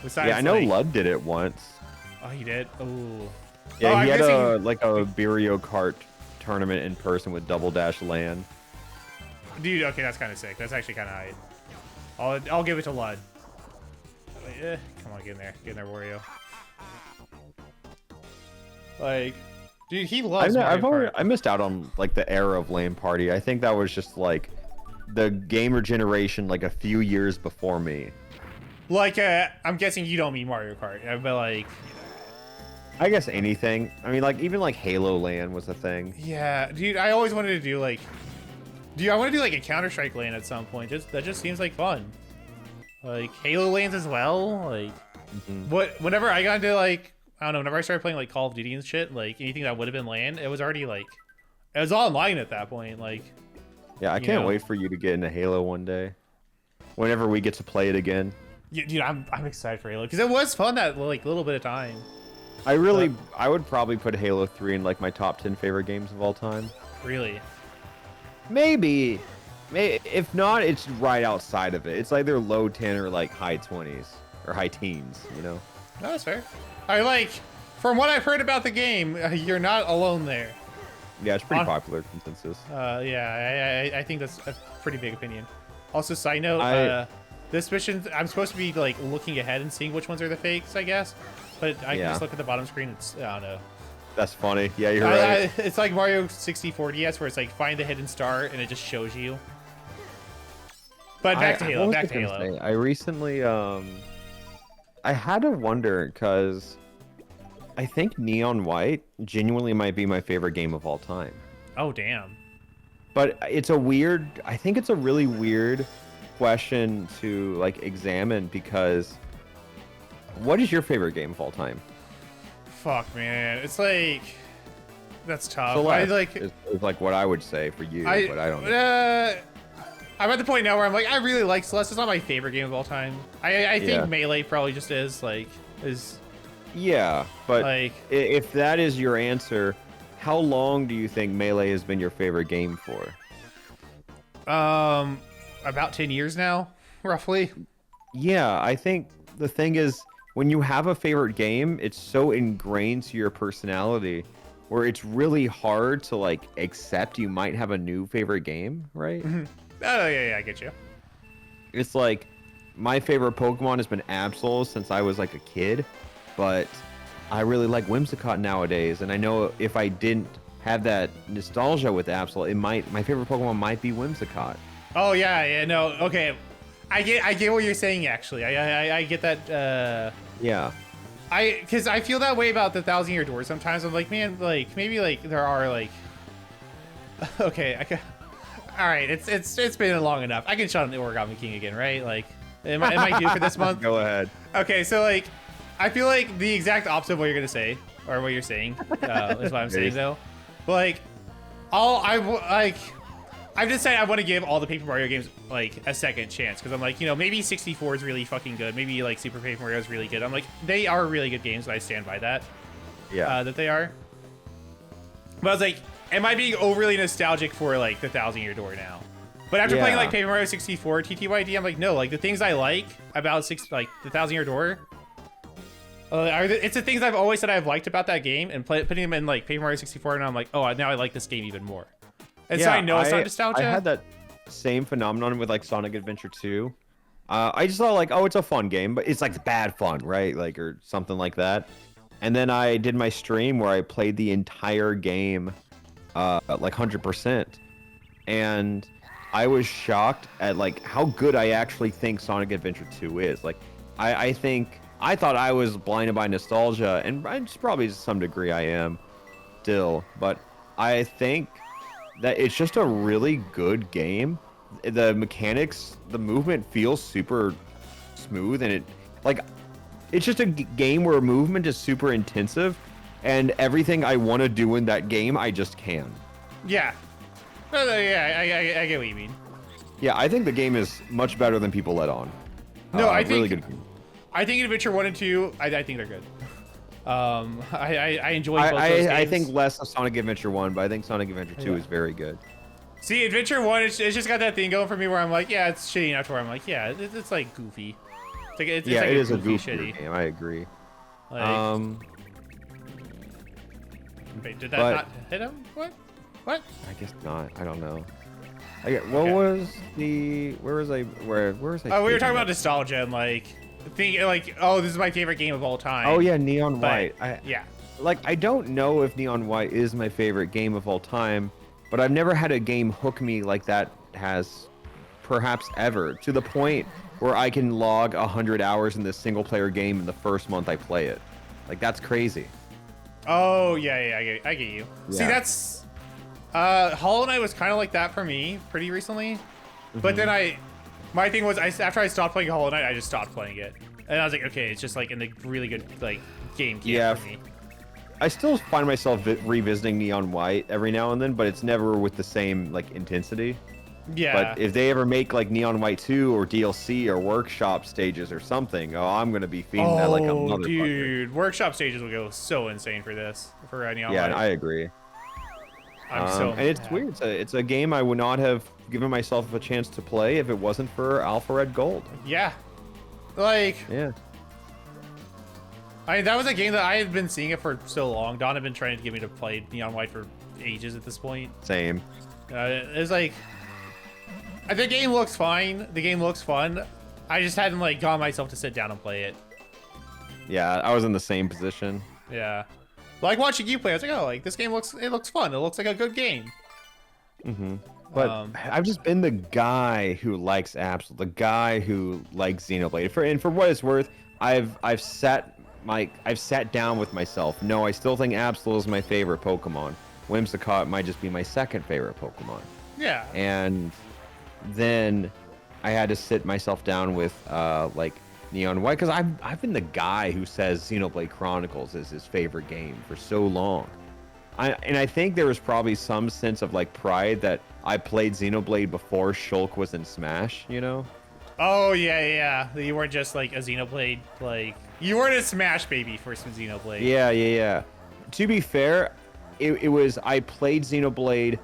Besides, yeah, I know Lud did it once. Oh, he did? Ooh. Yeah, he had a Mario Kart tournament in person with Double Dash Land. Dude, okay, that's kind of sick. That's actually kind of hype. I'll give it to Lud. Come on, get in there, Wario. Like, dude, he loves Mario Kart. I missed out on like the era of LAN Party. I think that was just like the gamer generation like a few years before me. Like, I'm guessing you don't mean Mario Kart, but like, I guess anything. I mean, like even like Halo LAN was a thing. Yeah, dude, I always wanted to do like, dude, I want to do like a Counter-Strike LAN at some point. That just seems like fun. Like Halo LANs as well. Like, whenever I got into like, I don't know, whenever I started playing like Call of Duty and shit, like anything that would have been LAN, it was already like, it was all online at that point. Like, yeah, I can't wait for you to get into Halo one day. Whenever we get to play it again. Yeah, dude, I'm excited for Halo because it was fun that like little bit of time. I would probably put Halo 3 in like my top 10 favorite games of all time. Really? Maybe. If not, it's right outside of it. It's like they're low 10 or like high 20s or high teens, you know? No, that's fair. I like, from what I've heard about the game, you're not alone there. Yeah, it's pretty popular consensus. Yeah, I think that's a pretty big opinion. Also, side note, this mission, I'm supposed to be like looking ahead and seeing which ones are the fakes, I guess. But I can just look at the bottom screen. It's, I don't know. That's funny. Yeah, you're right. It's like Mario 64 DS where it's like find the hidden star and it just shows you. But back to Halo. Back to Halo. I recently, I had to wonder because I think Neon White genuinely might be my favorite game of all time. Oh, damn. But it's I think it's a really weird question to like examine because what is your favorite game of all time? Fuck, man. It's like, that's tough. Celeste is like what I would say for you, but I don't know. I'm at the point now where I'm like, I really like Celeste. It's not my favorite game of all time. I think Melee probably just is. Yeah, but like, if that is your answer, how long do you think Melee has been your favorite game for? About 10 years now, roughly. Yeah, I think the thing is, when you have a favorite game, it's so ingrained to your personality where it's really hard to like accept you might have a new favorite game, right? Oh, yeah, I get you. It's like my favorite Pokemon has been Absol since I was like a kid, but I really like Whimsicott nowadays, and I know if I didn't have that nostalgia with Absol, my favorite Pokemon might be Whimsicott. Oh yeah, no, okay. I get what you're saying actually. I get that. Yeah. Because I feel that way about the 1,000-Year Door sometimes. I'm like, man, like maybe like there are like. Okay, all right, it's been long enough. I can shut on the Origami King again, right? Like, am I due for this month? Go ahead. Okay, so like, I feel like the exact opposite of what you're gonna say or what you're saying is what I'm saying though. But like, I've decided I want to give all the Paper Mario games like a second chance because I'm like, you know, maybe 64 is really fucking good. Maybe like Super Paper Mario is really good. I'm like, they are really good games, and I stand by that. Yeah. That they are. But I was like, am I being overly nostalgic for like the 1,000-Year Door now? But after playing like Paper Mario 64 TTYD, I'm like, no, like the things I like about the 1,000-Year Door. It's the things I've always said I've liked about that game, and putting them in like Paper Mario 64, and I'm like, oh, now I like this game even more. And so I know it's not nostalgia. I had that same phenomenon with like Sonic Adventure 2. I just thought like, oh, it's a fun game, but it's like bad fun, right? Like, or something like that. And then I did my stream where I played the entire game, like 100%. And I was shocked at like how good I actually think Sonic Adventure 2 is. Like, I thought I was blinded by nostalgia, and it's probably to some degree I am still, but I think that it's just a really good game. The mechanics, the movement feels super smooth, and it's just a game where movement is super intensive, and everything I want to do in that game, I just can. Yeah. Yeah, I get what you mean. Yeah, I think the game is much better than people let on. No, I think really good game. I think Adventure 1 and 2, I think they're good. I enjoy both those games. I think less of Sonic Adventure 1, but I think Sonic Adventure 2 is very good. See, Adventure 1, it's just got that thing going for me where I'm like, yeah, it's shitty enough to where I'm like, yeah, it's like goofy. It's like it is a goofy shitty game. I agree. Like, wait, did that not hit him? What? I guess not. I don't know. What was the? Where was I? Oh, we were talking about nostalgia and like. Oh, this is my favorite game of all time. Oh yeah, Neon White. Yeah. Like, I don't know if Neon White is my favorite game of all time, but I've never had a game hook me like that has, perhaps ever, to the point where I can log 100 hours in this single player game in the first month I play it. Like, that's crazy. Oh yeah, I get you. Yeah. See, that's Hollow Knight was kind of like that for me pretty recently, but then my thing was, after I stopped playing Hollow Knight, I just stopped playing it. And I was like, okay, it's just like in the really good like game for me. I still find myself revisiting Neon White every now and then, but it's never with the same like intensity. Yeah. But if they ever make like Neon White 2 or DLC or workshop stages or something, I'm gonna be feeding that like a motherfucker. Oh, dude, workshop stages will go so insane for Neon White. Yeah, I agree. And it's weird. It's a game I would not have given myself a chance to play if it wasn't for Alpharad Gold. Yeah. Like. Yeah. That was a game that I had been seeing it for so long. Don had been trying to get me to play Neon White for ages at this point. Same. It was like. The game looks fine. The game looks fun. I just hadn't like got myself to sit down and play it. Yeah, I was in the same position. Yeah. Like watching you play, I was like, oh, like this game looks fun. It looks like a good game. But I've just been the guy who likes Absol, the guy who likes Xenoblade. And for what it's worth, I've sat down with myself. No, I still think Absol is my favorite Pokemon. Whimsicott might just be my second favorite Pokemon. Yeah. And then I had to sit myself down with like Neon White, because I've been the guy who says Xenoblade Chronicles is his favorite game for so long. I think there was probably some sense of like pride that I played Xenoblade before Shulk was in Smash, you know? Oh yeah. You weren't just like a Xenoblade, like you weren't a Smash baby for some Xenoblade. Yeah. To be fair, it was, I played Xenoblade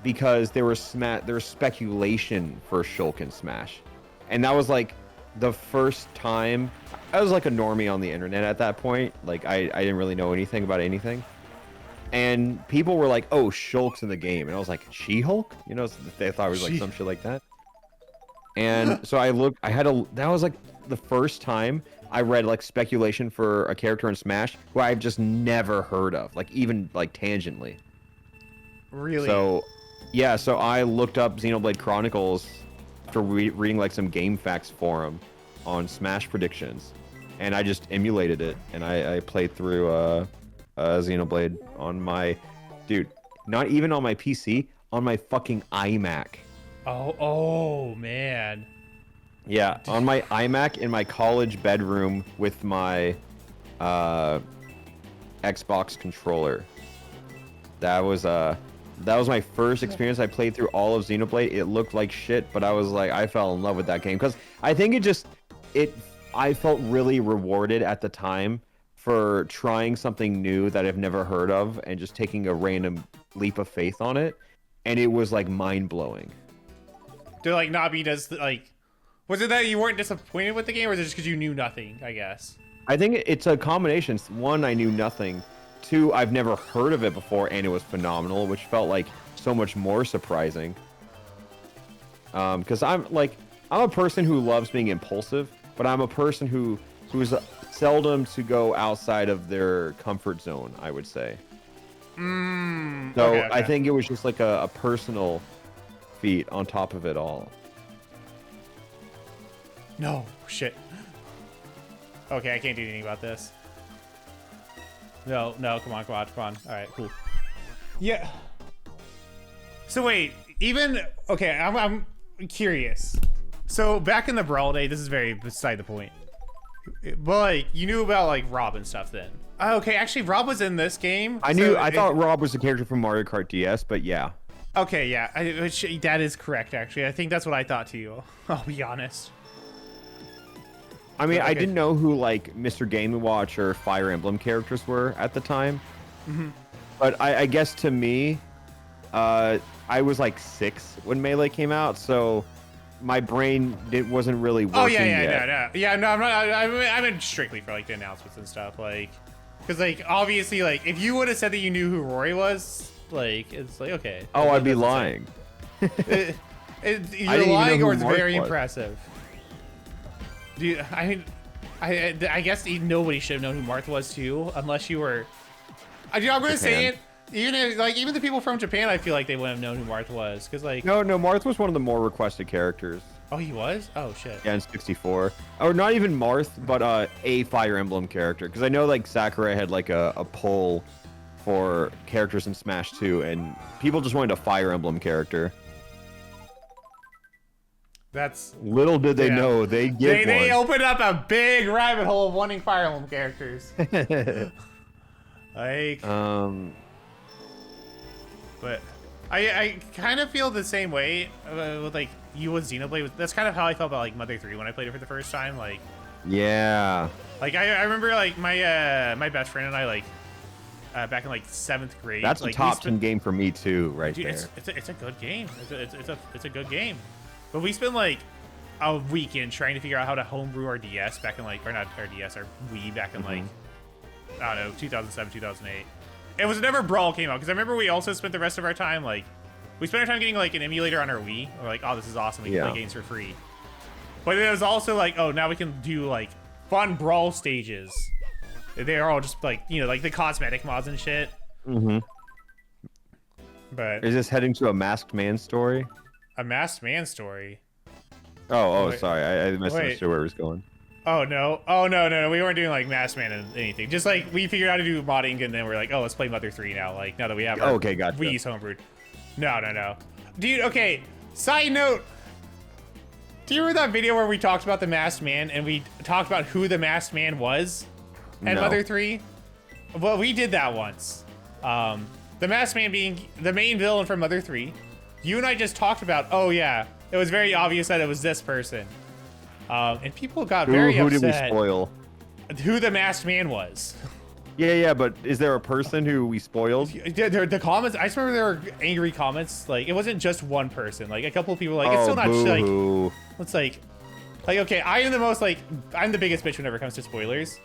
because there was speculation for Shulk in Smash, and that was like the first time. I was like a normie on the internet at that point. Like I didn't really know anything about anything. And people were like, oh, Shulk's in the game. And I was like, She-Hulk? You know, they thought it was like some shit like that. And so that was like the first time I read like speculation for a character in Smash who I've just never heard of, like even like tangentially. Really? So, yeah, so I looked up Xenoblade Chronicles after reading like some Game Facts forum on Smash predictions, and I just emulated it, and I played through Xenoblade on my, dude, not even on my PC, on my fucking iMac. Oh man. Yeah, on my iMac in my college bedroom with my Xbox controller. That was my first experience. I played through all of Xenoblade. It looked like shit, but I was like, I fell in love with that game because I think I felt really rewarded at the time for trying something new that I've never heard of and just taking a random leap of faith on it, and it was like mind blowing. Do like not be just like, was it that you weren't disappointed with the game, or is it just because you knew nothing? I guess. I think it's a combination. One, I knew nothing. Two, I've never heard of it before, and it was phenomenal, which felt like so much more surprising. Because I'm a person who loves being impulsive, but I'm a person who's seldom to go outside of their comfort zone, I would say. So Okay. I think it was just like a personal feat on top of it all. No shit. Okay, I can't do anything about this. No, come on. All right, cool. Yeah. So wait, okay, I'm curious. So back in the Brawl day, this is very beside the point. But like, you knew about like Rob and stuff then. Okay, actually, Rob was in this game. I thought Rob was a character from Mario Kart DS, but yeah. Okay, yeah, that is correct. Actually, I think that's what I thought too. I'll be honest. I mean, Okay. I didn't know who like Mr. Game & Watch or Fire Emblem characters were at the time. But I guess to me, I was like 6 when Melee came out, so my brain wasn't really working yet. No, I'm not. I meant strictly for like the announcements and stuff, like, because like obviously, like if you would have said that you knew who Rory was, like it's like okay. Oh, I'd be lying. You're even lying, know or who it's Mark very was. impressive. Dude, I mean, I guess nobody should have known who Marth was too, unless you were. I'm gonna say it. Even the people from Japan, I feel like they wouldn't have known who Marth was, because like. No, Marth was one of the more requested characters. Oh, he was? Oh shit. Yeah, in 64. Or not even Marth, but a Fire Emblem character, because I know like Sakurai had like a poll for characters in Smash 2, and people just wanted a Fire Emblem character. That's Little did they know they they opened up a big rabbit hole of wanting Fire Emblem characters. Like, but I kind of feel the same way with like you with Xenoblade. That's kind of how I felt about like Mother 3 when I played it for the first time. Like, yeah. Like I remember like my best friend and I like back in like 7th grade. That's like, a top 10 game for me too, right dude, there. It's a good game. It's a good game. But we spent like a weekend trying to figure out how to homebrew our DS back in like, or not our DS, our Wii back in like, I don't know, 2007, 2008. It was whenever Brawl came out, because I remember we also spent the rest of our time like, we spent our time getting like an emulator on our Wii. We're like, oh, this is awesome. We can play games for free. But it was also like, oh, now we can do like fun Brawl stages. They are all just like, you know, like the cosmetic mods and shit. But is this heading to a Masked Man story? a Masked Man story. Oh, Wait. sorry. I misunderstood where it was going. Oh no. We weren't doing like Masked Man and anything. Just like we figured out how to do modding, and then we're like, oh, let's play Mother 3 now. Like now that we have our okay, gotcha. Wii's homebrewed. No. Dude, okay. Side note. Do you remember that video where we talked about the Masked Man and we talked about who the Masked Man was at No. Mother 3? Well, we did that once. The Masked Man being the main villain from Mother 3. You and I just talked about, oh yeah, it was very obvious that it was this person. And people got very Who upset. did we spoil? Who the Masked Man was. Yeah, but is there a person who we spoiled? The comments, I just remember there were angry comments. Like, it wasn't just one person. Like, a couple of people were like, it's still not, boo-hoo. like, it's like, okay, I'm the biggest bitch whenever it comes to spoilers.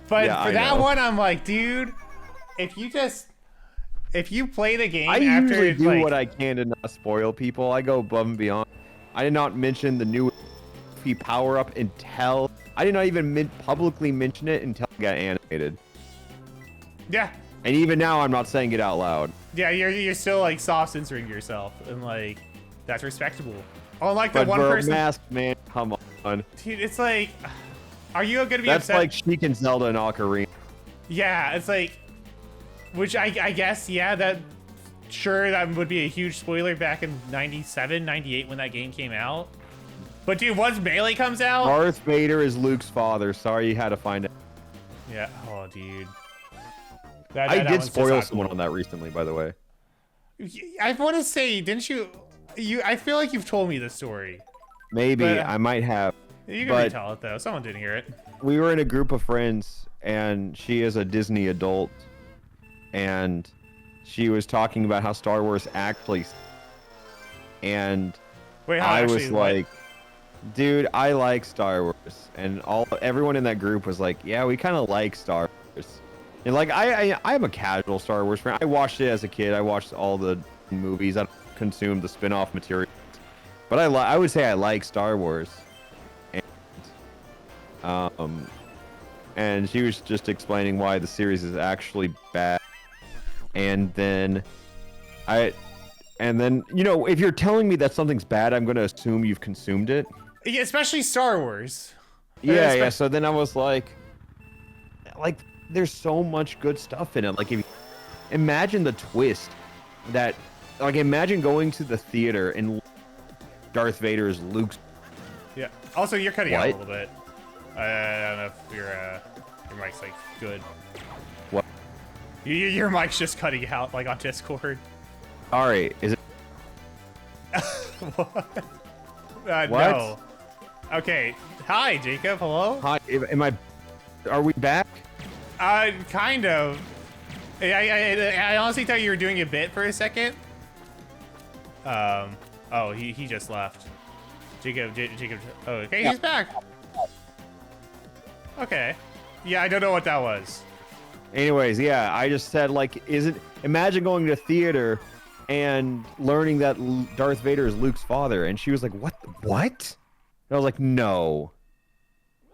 But Yeah, for I that know. one, I'm like, dude, if you play the game I after usually it's do like, what I can to not spoil people. I go above and beyond. I did not mention the new power up until I did not even publicly mention it until it got animated. yeah. And even now, I'm not saying it out loud. Yeah, you're still like soft censoring yourself, and like that's respectable. Unlike the But one bro, person, masked man, come on. dude, it's like, are you gonna be That's upset? like Sheik and Zelda and Ocarina. Yeah, it's like, which I guess, yeah, that sure that would be a huge spoiler back in 97, 98 when that game came out. But dude, once Melee comes out, Darth Vader is Luke's father. Sorry you had to find it. yeah, oh dude, I did one's just spoil not someone cool. on that recently, by the way. I want to say, didn't you? I feel like you've told me this story. Maybe But, I might have. You can But- retell it though. Someone didn't hear it. We were in a group of friends, and she is a Disney adult, and she was talking about how Star Wars actually, and Wait, how I actually, was what? like, dude, I like Star Wars, and everyone in that group was like, yeah, we kind of like Star Wars, and like I'm a casual Star Wars fan. I watched it as a kid. I watched all the movies. I consumed the spin-off material, but I would say I like Star Wars. And she was just explaining why the series is actually bad. And then you know, if you're telling me that something's bad, I'm going to assume you've consumed it. Yeah, especially Star Wars. Yeah. So then I was like, there's so much good stuff in it. Like, if you imagine the twist that, like, imagine going to the theater and Darth Vader is Luke's. Yeah. Also, you're cutting out a What? little bit. I don't know if your mic's like good. What? Your mic's just cutting out like on Discord. Sorry, is it? What? What? No. Okay. Hi, Jacob. Hello. Hi, are we back? Kind of. I honestly thought you were doing a bit for a second. Oh, he just left. Jacob. Oh, okay, he's back. Okay. Yeah, I don't know what that was. Anyways, yeah, I just said, like, imagine going to theater and learning that Darth Vader is Luke's father, and she was like, what? And I was like, no.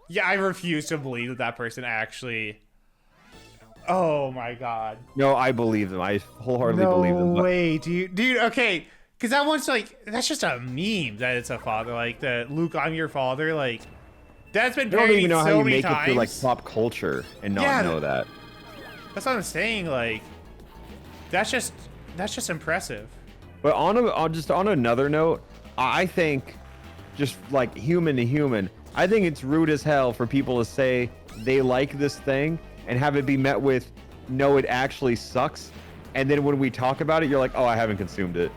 Yeah, I refuse to believe that person actually. Oh my god. No, I believe them. I wholeheartedly No believe them. way, dude. Dude, okay. Because that one's like, that's just a meme that it's a father. Like, the Luke, I'm your father. Like, that's been I don't parodied even know how so you many make times. it through, like, pop culture and not Yeah, know that. That's what I'm saying. Like, that's just impressive. But on another note, I think, just like human to human, I think it's rude as hell for people to say they like this thing and have it be met with, no, it actually sucks. And then when we talk about it, you're like, oh, I haven't consumed it.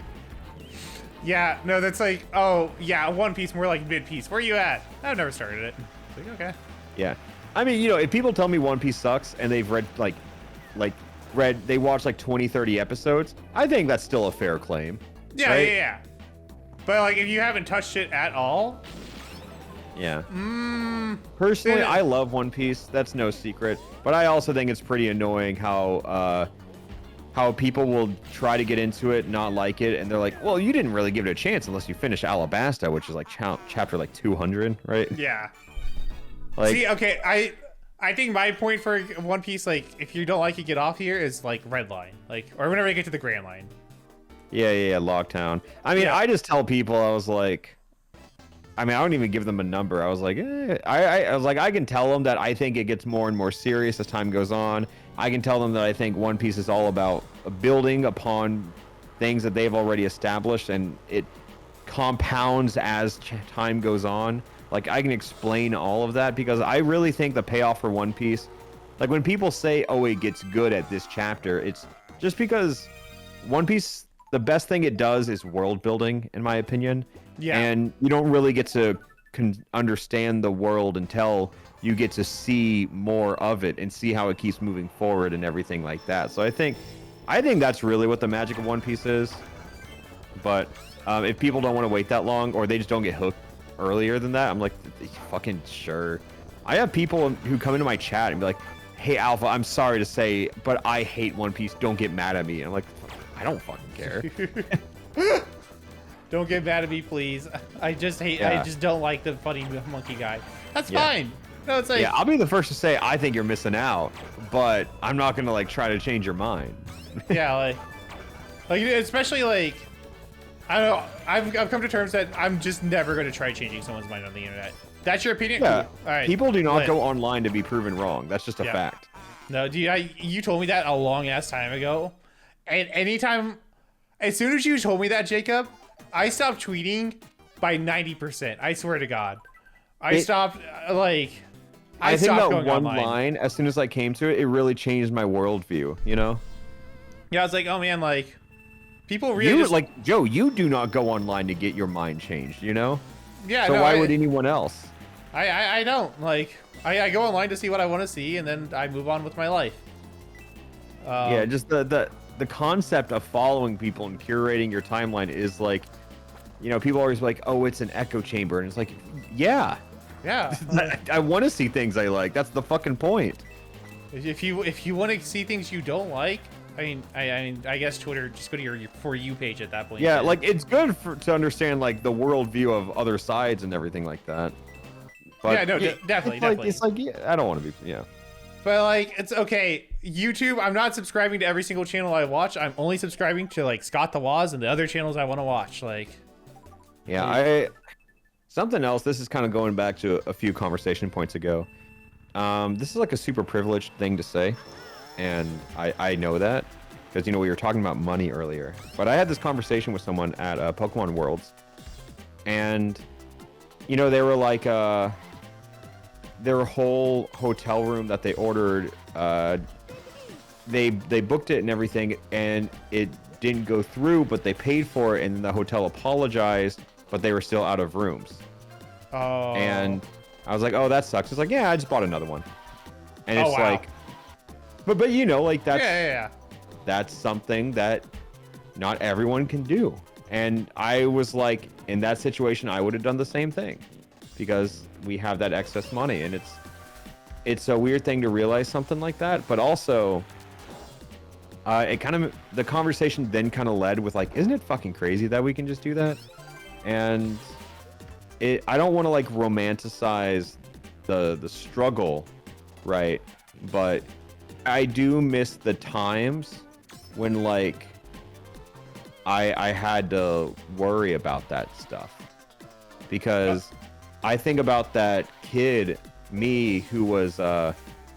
Yeah, no, that's like, oh, yeah, One Piece, more like mid-piece. Where you at? I've never started it. Like, okay. Yeah. I mean, you know, if people tell me One Piece sucks and they've read, they watched like 20, 30 episodes, I think that's still a fair claim. Yeah, right? yeah. But, like, if you haven't touched it at all, Yeah. Personally, Yeah. I love One Piece. That's no secret. But I also think it's pretty annoying how people will try to get into it, not like it, and they're like, well, you didn't really give it a chance unless you finish Alabasta, which is like chapter like 200, right? yeah. Like, See, okay, I think my point for One Piece, like, if you don't like it, get off here, is like red line, like, or whenever you get to the Grand Line. yeah, Locktown. I mean, Yeah. I just tell people, I was like, I mean, I don't even give them a number. I was like, I was like, I can tell them that I think it gets more and more serious as time goes on. I can tell them that I think One Piece is all about building upon things that they've already established, and it compounds as time goes on. Like, I can explain all of that because I really think the payoff for One Piece, like when people say, oh, it gets good at this chapter, it's just because One Piece, the best thing it does is world building, in my opinion. Yeah. And you don't really get to understand the world until you get to see more of it and see how it keeps moving forward and everything like that. So I think that's really what the magic of One Piece is. But if people don't want to wait that long, or they just don't get hooked earlier than that, I'm like, fucking sure. I have people who come into my chat and be like, hey, Alpha, I'm sorry to say, but I hate One Piece. Don't get mad at me. And I'm like, I don't fucking care. Don't get mad at me, please. I just hate. Yeah. I just don't like the funny monkey guy. That's Yeah. fine. No, it's like, Yeah, I'll be the first to say I think you're missing out, but I'm not gonna like try to change your mind. yeah, like, Like, especially like, I don't know. I've come to terms that I'm just never going to try changing someone's mind on the internet. That's your opinion? Yeah. Cool. All right. People do not go online to be proven wrong. That's just a fact. No, dude, you told me that a long ass time ago. And anytime, as soon as you told me that, Jacob, I stopped tweeting by 90%. I swear to God. I stopped, like, I think stopped that going one online. line, as soon as I came to it, it really changed my worldview, you know? Yeah, I was like, oh man, like, people really just... like, Joe, you do not go online to get your mind changed, you know? Yeah, so no, why would anyone else? I don't. Like, I go online to see what I want to see, and then I move on with my life. Yeah, just the concept of following people and curating your timeline is like, you know, people are always like, oh, it's an echo chamber. And it's like, yeah. Yeah. I want to see things I like. That's the fucking point. If you want to see things you don't like, I mean, I guess Twitter, just go to your For You page at that point. Yeah, like, it's good to understand, like, the worldview of other sides and everything like that. But yeah, no, definitely, definitely. It's like, yeah, I don't want to be, yeah. But, like, it's okay. YouTube, I'm not subscribing to every single channel I watch. I'm only subscribing to, like, Scott the Woz and the other channels I want to watch. Like, yeah, something else, this is kind of going back to a few conversation points ago. This is like a super privileged thing to say. And I know that because, you know, we were talking about money earlier. But I had this conversation with someone at Pokemon Worlds. And, you know, they were like, their whole hotel room that they ordered, they booked it and everything, and it didn't go through, but they paid for it, and the hotel apologized, but they were still out of rooms. oh. And I was like, oh, that sucks. It's like, yeah, I just bought another one. And it's wow. like, but you know, like, yeah. That's something that not everyone can do. And I was like, in that situation, I would have done the same thing because we have that excess money, and it's a weird thing to realize something like that. But also, the conversation then kind of led with like, isn't it fucking crazy that we can just do that? And I don't want to like romanticize the struggle, right? But I do miss the times when like I had to worry about that stuff, because I think about that kid, me, who was oh,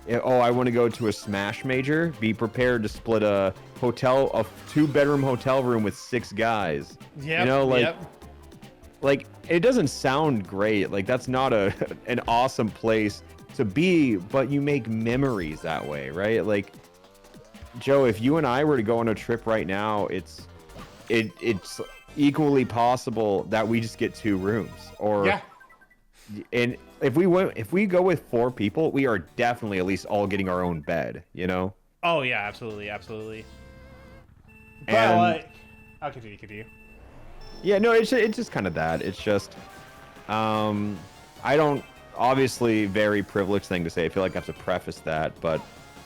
I want to go to a Smash major. Be prepared to split a 2-bedroom hotel room with 6 guys. Yeah, you know, like it doesn't sound great. Like, that's not an awesome place to be, but you make memories that way, right? Like, Joe, if you and I were to go on a trip right now, it's equally possible that we just get 2 rooms, or Yeah. And if we go with 4 people, we are definitely at least all getting our own bed, you know? Oh yeah, absolutely. But And like, I'll continue. yeah, no, it's just kind of that. It's just, I don't, obviously, very privileged thing to say. I feel like I have to preface that, but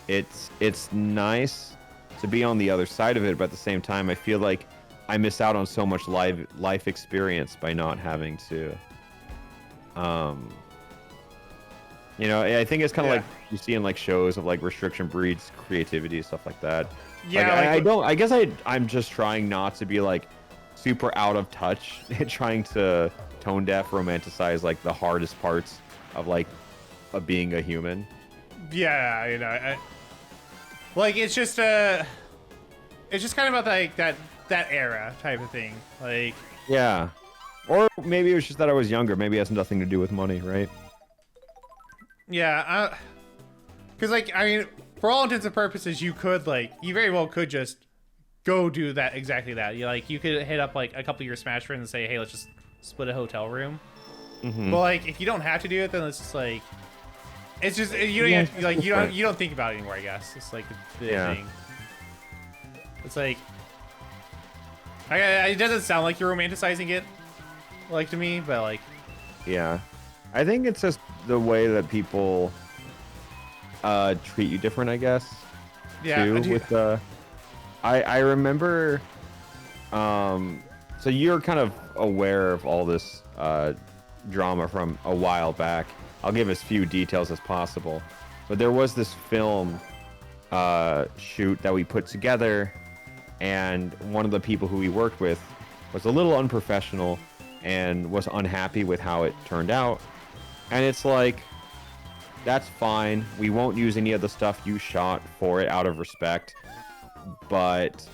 it's nice to be on the other side of it. But at the same time, I feel like I miss out on so much life experience by not having to. You know, I think it's kind of like you see in like shows of like restriction breeds creativity, stuff like that. Yeah, like, I guess I'm just trying not to be like super out of touch and trying to tone deaf romanticize like the hardest parts of like of being a human. Yeah, you know, like it's just kind of about like that era type of thing. Like, yeah. Or maybe it was just that I was younger. Maybe it has nothing to do with money, right? yeah, because like, I mean, for all intents and purposes, you very well could just go do that, exactly that. You could hit up like a couple of your Smash friends and say, hey, let's just split a hotel room. Mm-hmm. But like, if you don't have to do it, then it's just like, it's just you don't think about it anymore. I guess it's like the thing. It's like, it doesn't sound like you're romanticizing it, like, to me, but like, yeah, I think it's just the way that people treat you different, I guess. Yeah. Too, with I remember, so you're kind of aware of all this drama from a while back. I'll give as few details as possible, but there was this film shoot that we put together, and one of the people who we worked with was a little unprofessional and was unhappy with how it turned out. And it's like, that's fine. We won't use any of the stuff you shot for it out of respect. But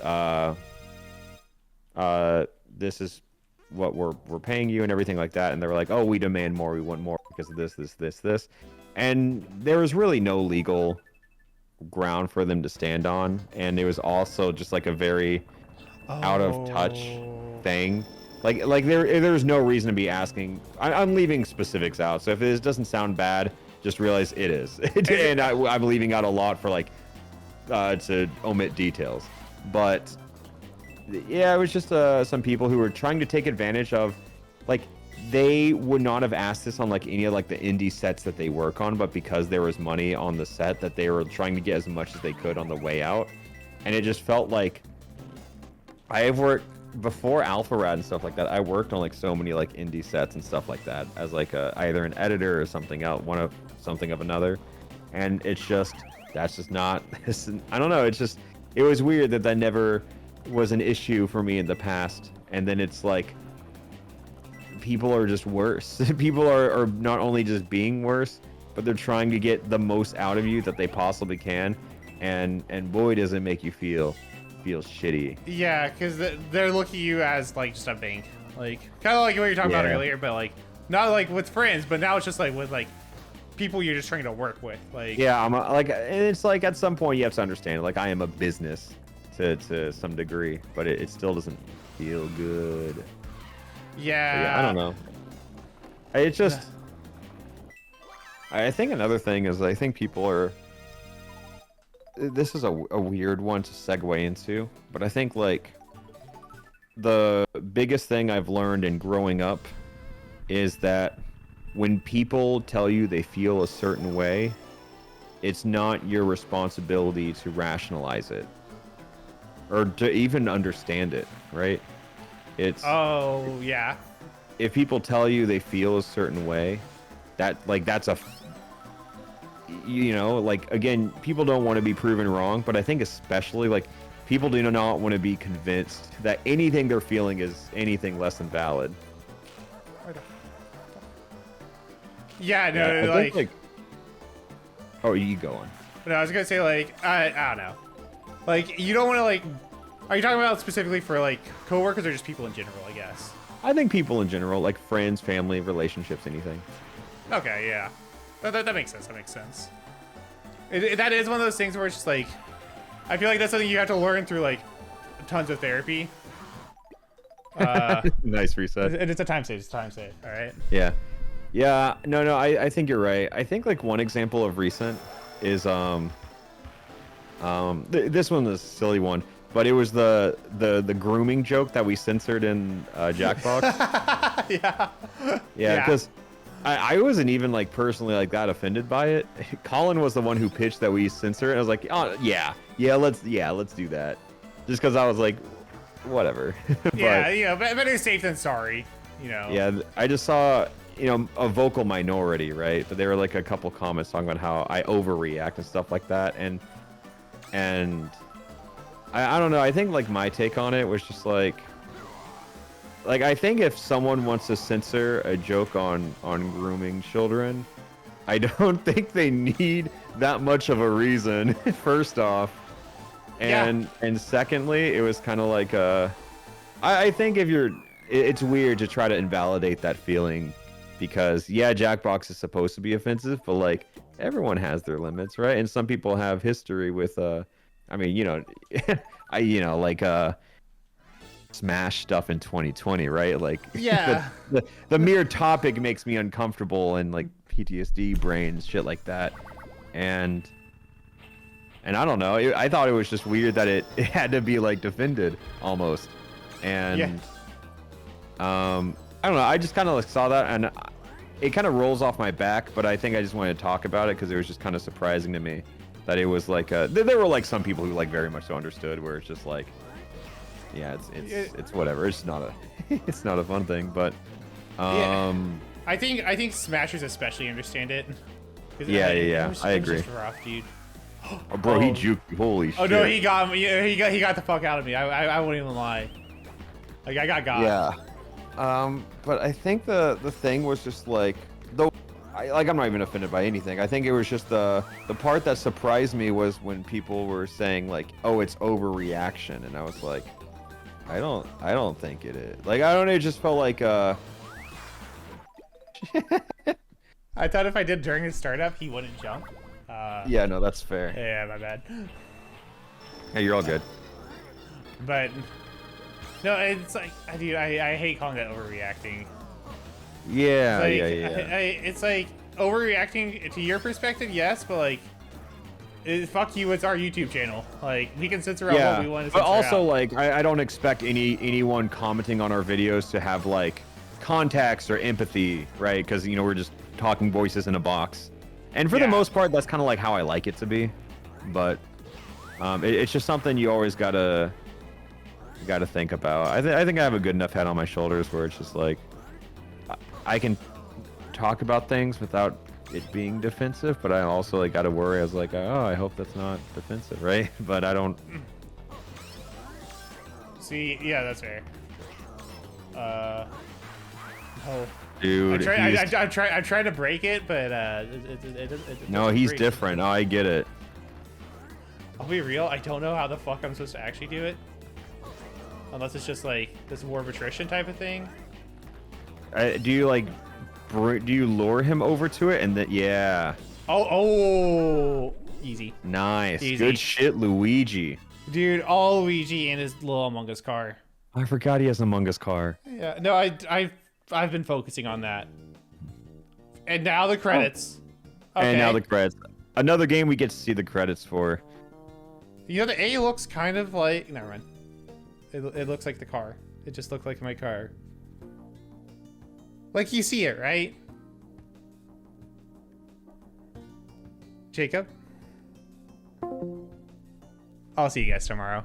this is what we're paying you and everything like that. And they were like, oh, we demand more. We want more because of this. And there was really no legal ground for them to stand on. And it was also just like a very out of touch thing. Like there's no reason to be asking. I'm leaving specifics out. So if it doesn't sound bad, just realize it is. And I'm leaving out a lot for like to omit details. But yeah, it was just some people who were trying to take advantage of, like, they would not have asked this on like any of like the indie sets that they work on, but because there was money on the set, that they were trying to get as much as they could on the way out. And it just felt like I have worked before Alpharad and stuff like that. I worked on like so many like indie sets and stuff like that as like either an editor or something else, something of another. And it's just, that's just not, I don't know. It's just, it was weird that never was an issue for me in the past. And then it's like, people are just worse. People are not only just being worse, but they're trying to get the most out of you that they possibly can. And boy, does it make you feel shitty. Yeah, because they're looking at you as like just a bank, like kind of like what you were talking about earlier, but like not like with friends, but now it's just like with like people you're just trying to work with. Like, yeah, I'm like, and it's like at some point you have to understand, like, I am a business to some degree, but it still doesn't feel good. Yeah, I don't know. It's just, I think another thing is, I think people are, this is a weird one to segue into, but I think like the biggest thing I've learned in growing up is that when people tell you they feel a certain way, it's not your responsibility to rationalize it or to even understand it, right? It's, oh yeah, if people tell you they feel a certain way, that like that's a, you know, like, again, people don't want to be proven wrong, but I think especially like people do not want to be convinced that anything they're feeling is anything less than valid. Yeah, no, like, oh, you go on. No, I was gonna say like I don't know, like you don't want to like. Are you talking about specifically for like coworkers or just people in general? I guess. I think people in general, like friends, family, relationships, anything. Okay, yeah. That makes sense. That makes sense. That is one of those things where it's just like, I feel like that's something you have to learn through like tons of therapy. Nice reset. And it's a time save. It's a time save. All right. Yeah. Yeah. No. I think you're right. I think like one example of recent is this one is a silly one, but it was the grooming joke that we censored in Jackbox. Yeah. Yeah. Because. I wasn't even like personally like that offended by it. Colin was the one who pitched that we censor it. I was like, oh yeah, let's do that. Just because I was like, whatever. But, yeah, better safe than sorry. You know. Yeah, I just saw, you know, a vocal minority, right? But there were like a couple comments talking about how I overreact and stuff like that, and I don't know. I think like my take on it was just like I think if someone wants to censor a joke on grooming children, I don't think they need that much of a reason, first off. And secondly, it was kind of like I think if it's weird to try to invalidate that feeling, because yeah, Jackbox is supposed to be offensive, but like everyone has their limits, right? And some people have history with I mean, you know, like Smash stuff in 2020, right? Like, yeah, the mere topic makes me uncomfortable, and like PTSD brains, shit like that, and I don't know. I thought it was just weird that it had to be like defended almost, and I don't know. I just kind of like saw that, and it kind of rolls off my back. But I think I just wanted to talk about it because it was just kind of surprising to me that it was like there were like some people who like very much so understood, where it's just like. Yeah, it's whatever. It's not a fun thing, but I think Smashers especially understand it. Yeah. I agree. Just rough, dude. Oh, bro, he juked me. Holy shit. Oh no, he got me. He got the fuck out of me. I won't even lie. Like I got. Yeah. But I think the thing was just like, though, I'm not even offended by anything. I think it was just the part that surprised me was when people were saying like, oh, it's overreaction, and I was like, I don't think it is. Like, I don't know. It just felt like I thought if I did during his startup, he wouldn't jump. Yeah, no, that's fair. Yeah, my bad. Hey, you're all good. But no, it's like I hate calling that overreacting. Yeah, Like, yeah. It's like overreacting to your perspective, yes, but like, fuck you, it's our YouTube channel. Like, we can censor out what we want to censor but also out. like I don't expect anyone commenting on our videos to have like context or empathy, right? Because we're just talking voices in a box, and for the most part, that's kind of like how I like it to be. But it's just something you always gotta think about. I think I have a good enough head on my shoulders where it's just like I can talk about things without it being defensive, but I also like gotta worry. I was like, oh, I hope that's not defensive, right? But I don't. See, yeah, that's fair. Oh. Dude, I'm trying to break it, but no, he's different. Oh, I get it. I'll be real. I don't know how the fuck I'm supposed to actually do it, unless it's just like this war of attrition type of thing. Do you lure him over to it and then yeah? Oh, easy. Nice, easy. Good shit, Luigi. Dude, all Luigi in his little Among Us car. I forgot he has an Among Us car. Yeah, no, I've been focusing on that. And now the credits. Oh. Okay. And now the credits. Another game we get to see the credits for. You know, the A looks kind of like... Never mind. It looks like the car. It just looked like my car. Like, you see it, right? Jacob? I'll see you guys tomorrow.